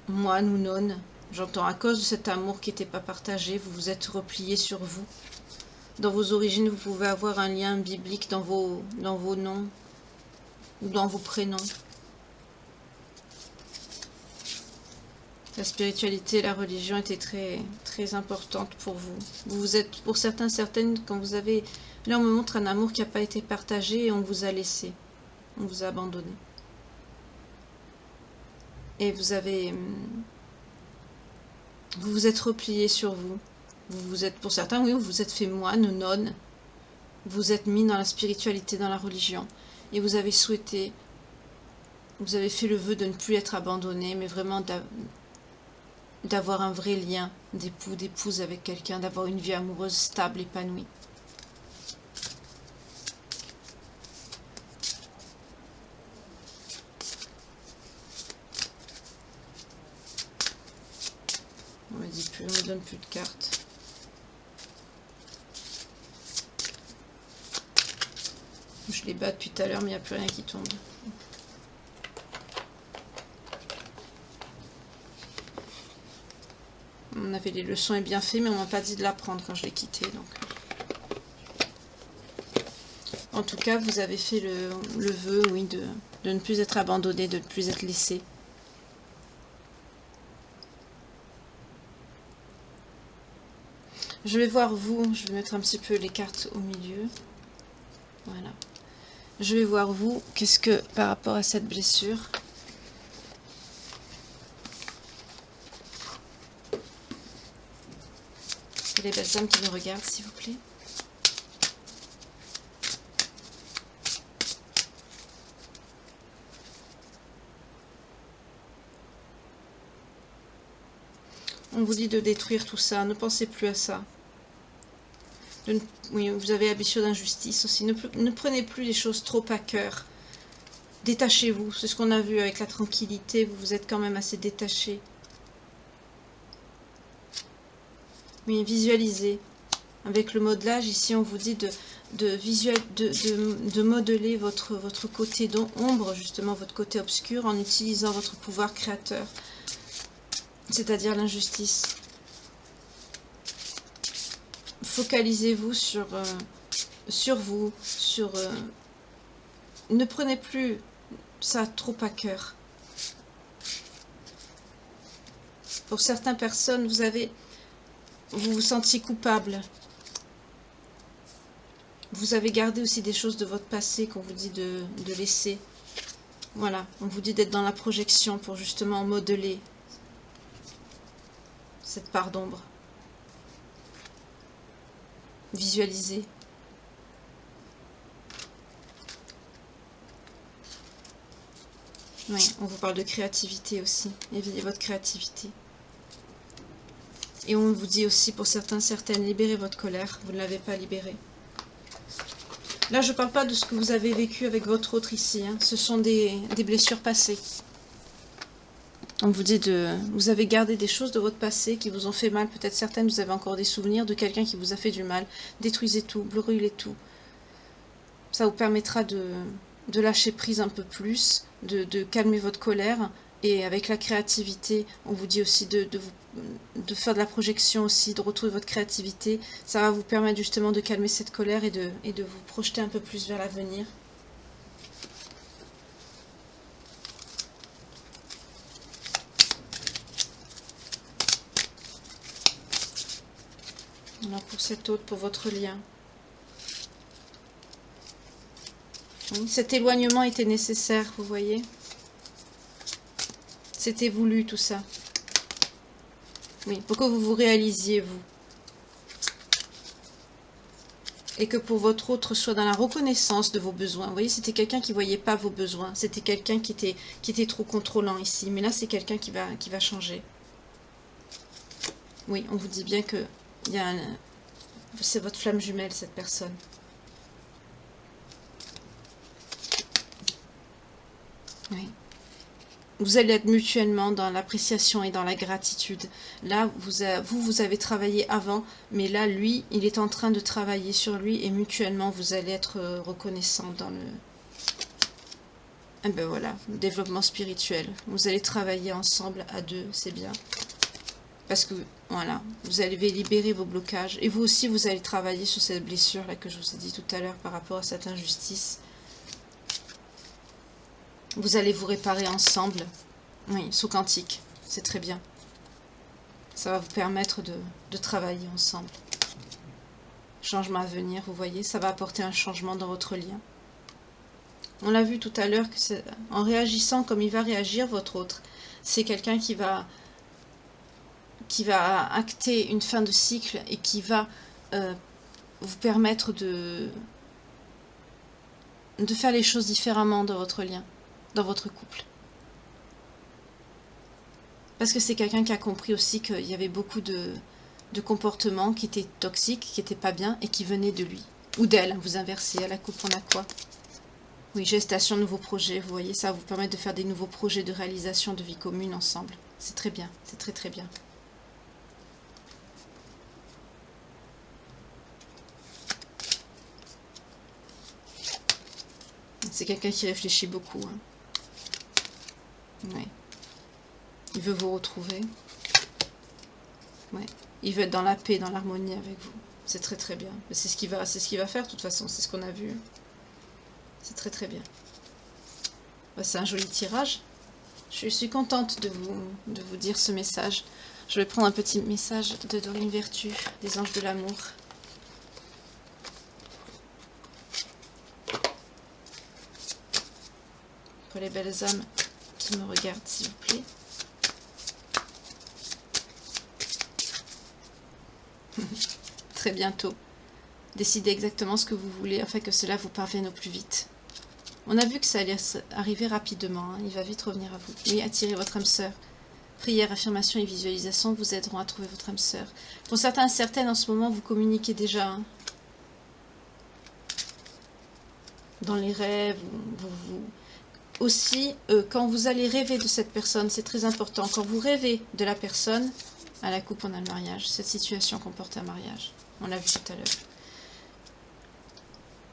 moine ou nonne. J'entends, à cause de cet amour qui n'était pas partagé, vous vous êtes replié sur vous. Dans vos origines, vous pouvez avoir un lien biblique dans vos noms ou dans vos prénoms. La spiritualité et la religion étaient très, très importantes pour vous. Vous êtes, pour certains, certaines, quand vous avez... Là, on me montre un amour qui n'a pas été partagé et on vous a laissé. On vous a abandonné. Et vous avez... Vous vous êtes replié sur vous. Vous êtes, pour certains, oui, vous vous êtes fait moine, nonne. Vous êtes mis dans la spiritualité, dans la religion. Et vous avez souhaité, vous avez fait le vœu de ne plus être abandonné, mais vraiment d'avoir un vrai lien d'époux, d'épouse avec quelqu'un, d'avoir une vie amoureuse stable, épanouie. On me dit plus, on me donne plus de cartes. Je les bats depuis tout à l'heure, mais il n'y a plus rien qui tombe. On avait les leçons et bien fait, mais on m'a pas dit de l'apprendre quand je l'ai quitté. Donc. En tout cas, vous avez fait le vœu, oui, de ne plus être abandonné, de ne plus être laissé. Je vais voir vous, je vais mettre un petit peu les cartes au milieu. Voilà. Je vais voir vous, qu'est-ce que, par rapport à cette blessure, les belles âmes qui nous regardent, s'il vous plaît. On vous dit de détruire tout ça, ne pensez plus à ça. Oui, vous avez habitude d'injustice aussi. Ne prenez plus les choses trop à cœur. Détachez-vous, c'est ce qu'on a vu avec la tranquillité, vous êtes quand même assez détaché. Oui, visualisez. Avec le modelage, ici on vous dit de modeler votre côté ombre, justement votre côté obscur, en utilisant votre pouvoir créateur, c'est-à-dire l'injustice. Focalisez-vous sur vous, ne prenez plus ça trop à cœur. Pour certaines personnes, vous vous sentiez coupable. Vous avez gardé aussi des choses de votre passé qu'on vous dit de laisser. Voilà, on vous dit d'être dans la projection pour justement modeler cette part d'ombre. Visualiser. Oui, on vous parle de créativité aussi. Éveillez votre créativité. Et on vous dit aussi pour certaines, libérez votre colère. Vous ne l'avez pas libérée. Là, je ne parle pas de ce que vous avez vécu avec votre autre ici. Hein. Ce sont des blessures passées. On vous dit vous avez gardé des choses de votre passé qui vous ont fait mal. Peut-être certaines, vous avez encore des souvenirs de quelqu'un qui vous a fait du mal. Détruisez tout, brûlez tout. Ça vous permettra de lâcher prise un peu plus, de calmer votre colère. Et avec la créativité, on vous dit aussi de faire de la projection aussi, de retrouver votre créativité. Ça va vous permettre justement de calmer cette colère et de vous projeter un peu plus vers l'avenir. Alors pour cet autre, pour votre lien. Oui, cet éloignement était nécessaire, vous voyez. C'était voulu tout ça. Oui, pour que vous vous réalisiez, vous. Et que pour votre autre soit dans la reconnaissance de vos besoins. Vous voyez, c'était quelqu'un qui ne voyait pas vos besoins. C'était quelqu'un qui était trop contrôlant ici. Mais là, c'est quelqu'un qui va changer. Oui, on vous dit bien que c'est votre flamme jumelle, cette personne. Oui. Vous allez être mutuellement dans l'appréciation et dans la gratitude. Là, vous avez travaillé avant, mais là, lui, il est en train de travailler sur lui et mutuellement, vous allez être reconnaissant dans le... Eh ben voilà, le développement spirituel. Vous allez travailler ensemble à deux, c'est bien. Parce que, voilà, vous allez libérer vos blocages. Et vous aussi, vous allez travailler sur cette blessure-là que je vous ai dit tout à l'heure par rapport à cette injustice. Vous allez vous réparer ensemble. Oui, sous quantique. C'est très bien. Ça va vous permettre de travailler ensemble. Changement à venir, vous voyez, ça va apporter un changement dans votre lien. On l'a vu tout à l'heure, que en réagissant comme il va réagir, votre autre, c'est quelqu'un qui va acter une fin de cycle et qui va vous permettre de faire les choses différemment dans votre lien, dans votre couple. Parce que c'est quelqu'un qui a compris aussi qu'il y avait beaucoup de comportements qui étaient toxiques, qui n'étaient pas bien et qui venaient de lui. Ou d'elle, vous inversez, à la coupe on a quoi? Oui, gestation, nouveaux projets, vous voyez, ça va vous permettre de faire des nouveaux projets de réalisation de vie commune ensemble. C'est très bien, c'est très très bien. C'est quelqu'un qui réfléchit beaucoup. Hein. Ouais. Il veut vous retrouver. Ouais. Il veut être dans la paix, dans l'harmonie avec vous. C'est très très bien. C'est ce qu'il va faire de toute façon. C'est ce qu'on a vu. C'est très très bien. Bah, c'est un joli tirage. Je suis contente de vous dire ce message. Je vais prendre un petit message de Dorine Vertu, des anges de l'amour. Pour les belles âmes qui me regardent, s'il vous plaît. Très bientôt. Décidez exactement ce que vous voulez afin que cela vous parvienne au plus vite. On a vu que ça allait arriver rapidement. Hein. Il va vite revenir à vous. Oui, attirez votre âme sœur. Prière, affirmation et visualisation vous aideront à trouver votre âme sœur. Pour certains et certaines, en ce moment, vous communiquez déjà. Hein. Dans les rêves, aussi, quand vous allez rêver de cette personne, c'est très important. Quand vous rêvez de la personne, à la coupe, on a le mariage. Cette situation comporte un mariage. On l'a vu tout à l'heure.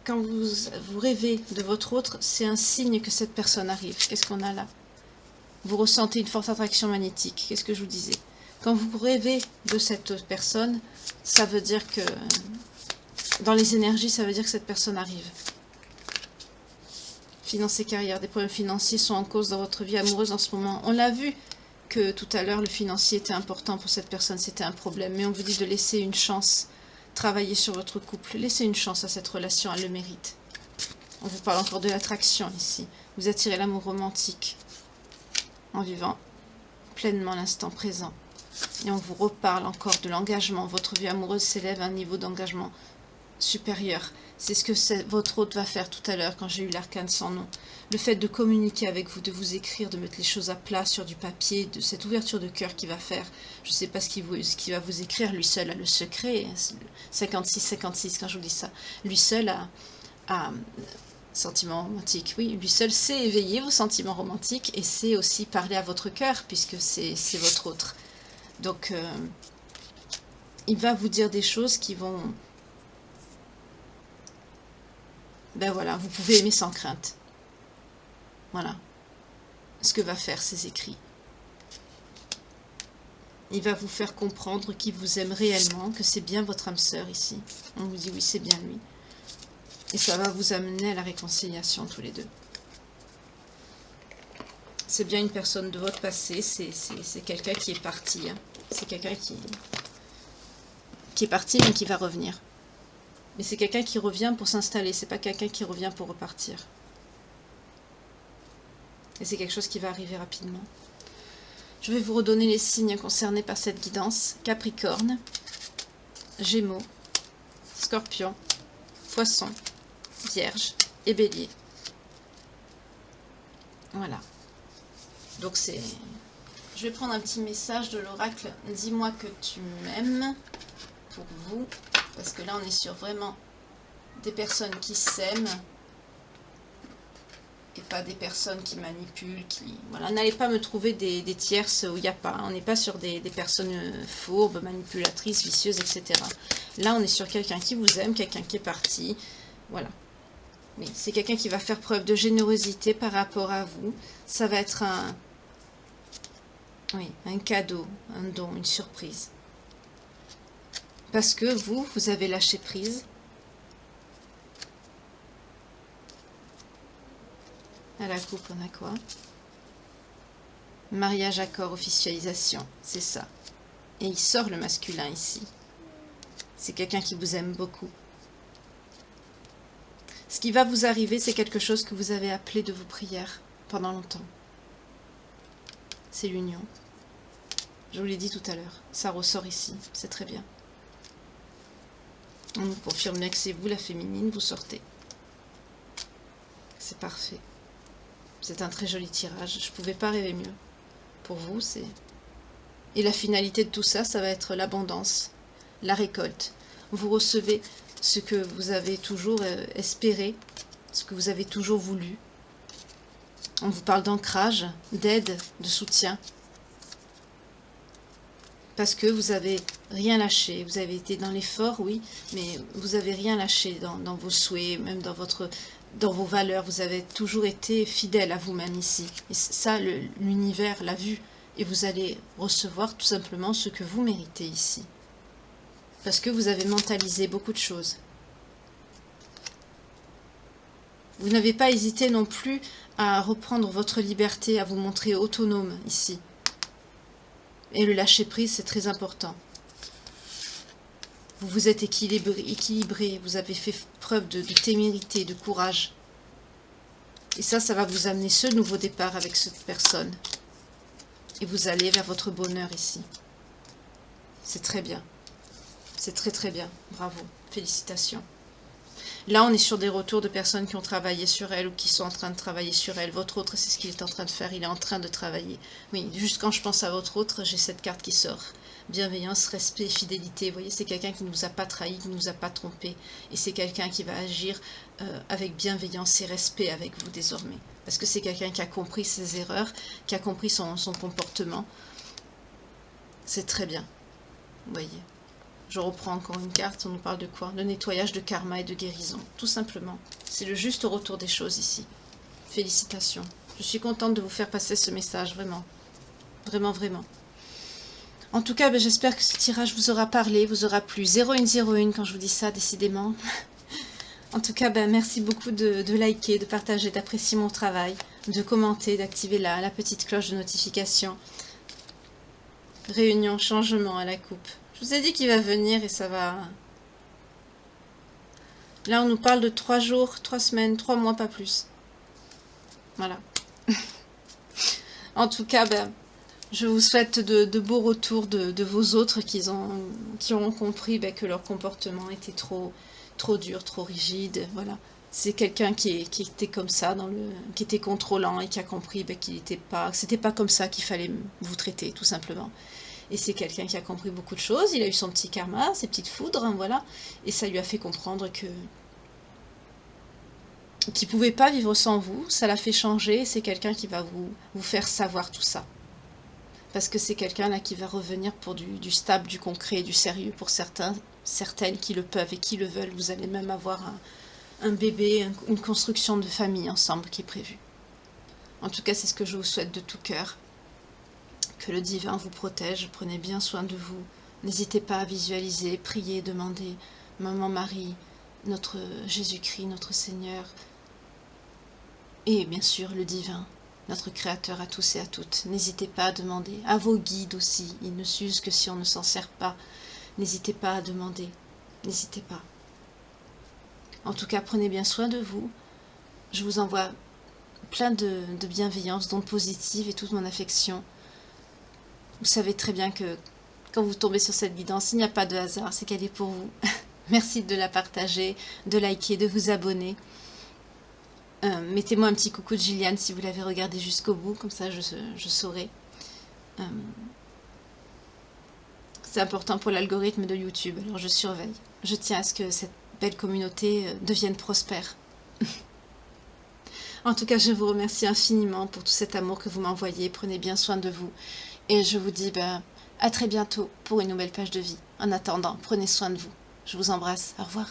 Quand vous rêvez de votre autre, c'est un signe que cette personne arrive. Qu'est-ce qu'on a là? Vous ressentez une forte attraction magnétique. Qu'est-ce que je vous disais? Quand vous rêvez de cette personne, ça veut dire que, dans les énergies, ça veut dire que cette personne arrive. Finances et carrière, des problèmes financiers sont en cause dans votre vie amoureuse en ce moment. On l'a vu que tout à l'heure, le financier était important pour cette personne, c'était un problème. Mais on vous dit de laisser une chance, travailler sur votre couple. Laissez une chance à cette relation, elle le mérite. On vous parle encore de l'attraction ici. Vous attirez l'amour romantique en vivant pleinement l'instant présent. Et on vous reparle encore de l'engagement. Votre vie amoureuse s'élève à un niveau d'engagement supérieur. C'est ce que votre hôte va faire tout à l'heure quand j'ai eu l'arcane sans nom. Le fait de communiquer avec vous, de vous écrire, de mettre les choses à plat sur du papier, de cette ouverture de cœur qu'il va faire. Je ne sais pas ce qu'il va vous écrire, lui seul a le secret. 56-56 quand je vous dis ça. Lui seul a sentiments romantiques, oui, lui seul sait éveiller vos sentiments romantiques et sait aussi parler à votre cœur puisque c'est votre autre. Donc, il va vous dire des choses qui vont... Ben voilà, vous pouvez aimer sans crainte. Voilà ce que va faire ces écrits. Il va vous faire comprendre qu'il vous aime réellement, que c'est bien votre âme sœur ici. On vous dit oui, c'est bien lui. Et ça va vous amener à la réconciliation tous les deux. C'est bien une personne de votre passé, c'est quelqu'un qui est parti. Hein. C'est quelqu'un qui est parti mais qui va revenir. Mais c'est quelqu'un qui revient pour s'installer, c'est pas quelqu'un qui revient pour repartir. Et c'est quelque chose qui va arriver rapidement. Je vais vous redonner les signes concernés par cette guidance. Capricorne, Gémeaux, Scorpion, Poisson, Vierge et Bélier. Voilà. Donc c'est... Je vais prendre un petit message de l'oracle. Dis-moi que tu m'aimes pour vous. Parce que là, on est sur vraiment des personnes qui s'aiment. Et pas des personnes qui manipulent, qui... Voilà, n'allez pas me trouver des tierces où il n'y a pas. On n'est pas sur des personnes fourbes, manipulatrices, vicieuses, etc. Là, on est sur quelqu'un qui vous aime, quelqu'un qui est parti. Voilà. Oui, c'est quelqu'un qui va faire preuve de générosité par rapport à vous. Ça va être un cadeau, un don, une surprise. Parce que vous avez lâché prise. À la coupe, on a quoi? Mariage, accord, officialisation. C'est ça. Et il sort le masculin ici. C'est quelqu'un qui vous aime beaucoup. Ce qui va vous arriver, c'est quelque chose que vous avez appelé de vos prières pendant longtemps. C'est l'union. Je vous l'ai dit tout à l'heure. Ça ressort ici. C'est très bien. On nous confirme bien que c'est vous, la féminine, vous sortez. C'est parfait. C'est un très joli tirage. Je ne pouvais pas rêver mieux. Pour vous, c'est... Et la finalité de tout ça, ça va être l'abondance, la récolte. Vous recevez ce que vous avez toujours espéré, ce que vous avez toujours voulu. On vous parle d'ancrage, d'aide, de soutien. Parce que vous n'avez rien lâché. Vous avez été dans l'effort, oui, mais vous n'avez rien lâché dans vos souhaits, même dans votre dans vos valeurs, vous avez toujours été fidèle à vous-même ici. Et ça, l'univers l'a vu. Et vous allez recevoir tout simplement ce que vous méritez ici. Parce que vous avez mentalisé beaucoup de choses. Vous n'avez pas hésité non plus à reprendre votre liberté, à vous montrer autonome ici. Et le lâcher-prise, c'est très important. Vous vous êtes équilibré, vous avez fait preuve de témérité, de courage. Et ça va vous amener ce nouveau départ avec cette personne. Et vous allez vers votre bonheur ici. C'est très bien. C'est très très bien. Bravo. Félicitations. Là, on est sur des retours de personnes qui ont travaillé sur elles ou qui sont en train de travailler sur elles. Votre autre, c'est ce qu'il est en train de faire. Il est en train de travailler. Oui, juste quand je pense à votre autre, j'ai cette carte qui sort. Bienveillance, respect, fidélité. Vous voyez, c'est quelqu'un qui ne vous a pas trahi, qui ne vous a pas trompé. Et c'est quelqu'un qui va agir avec bienveillance et respect avec vous désormais. Parce que c'est quelqu'un qui a compris ses erreurs, qui a compris son comportement. C'est très bien. Vous voyez. Je reprends encore une carte, on nous parle de quoi? De nettoyage, de karma et de guérison, tout simplement. C'est le juste retour des choses ici. Félicitations. Je suis contente de vous faire passer ce message, vraiment. Vraiment, vraiment. En tout cas, ben, j'espère que ce tirage vous aura parlé, vous aura plu. 0101 quand je vous dis ça, décidément. En tout cas, ben, merci beaucoup de liker, de partager, d'apprécier mon travail, de commenter, d'activer la petite cloche de notification. Réunion, changement à la coupe. Je vous ai dit qu'il va venir et ça va... Là, on nous parle de 3 jours, 3 semaines, 3 mois, pas plus. Voilà. En tout cas, ben, je vous souhaite de beaux retours de vos autres qui ont compris ben, que leur comportement était trop dur, trop rigide. Voilà. C'est quelqu'un qui était comme ça, qui était contrôlant et qui a compris ben, que c'était pas comme ça qu'il fallait vous traiter, tout simplement. Et c'est quelqu'un qui a compris beaucoup de choses. Il a eu son petit karma, ses petites foudres, hein, voilà. Et ça lui a fait comprendre qu'il ne pouvait pas vivre sans vous. Ça l'a fait changer. C'est quelqu'un qui va vous faire savoir tout ça. Parce que c'est quelqu'un là qui va revenir pour du stable, du concret, du sérieux pour certaines qui le peuvent et qui le veulent. Vous allez même avoir un bébé, une construction de famille ensemble qui est prévue. En tout cas, c'est ce que je vous souhaite de tout cœur. Que le divin vous protège, prenez bien soin de vous. N'hésitez pas à visualiser, prier, demander Maman Marie, notre Jésus-Christ, notre Seigneur, et bien sûr le divin, notre Créateur à tous et à toutes. N'hésitez pas à demander, à vos guides aussi, ils ne s'usent que si on ne s'en sert pas. N'hésitez pas à demander, n'hésitez pas. En tout cas, prenez bien soin de vous. Je vous envoie plein de bienveillance, d'ondes positives et toute mon affection. Vous savez très bien que quand vous tombez sur cette guidance, il n'y a pas de hasard, c'est qu'elle est pour vous. Merci de la partager, de liker, de vous abonner. Mettez-moi un petit coucou de Gilliane si vous l'avez regardé jusqu'au bout, comme ça je saurai. C'est important pour l'algorithme de YouTube, alors je surveille. Je tiens à ce que cette belle communauté devienne prospère. En tout cas, je vous remercie infiniment pour tout cet amour que vous m'envoyez. Prenez bien soin de vous. Et je vous dis à très bientôt pour une nouvelle page de vie. En attendant, prenez soin de vous. Je vous embrasse. Au revoir.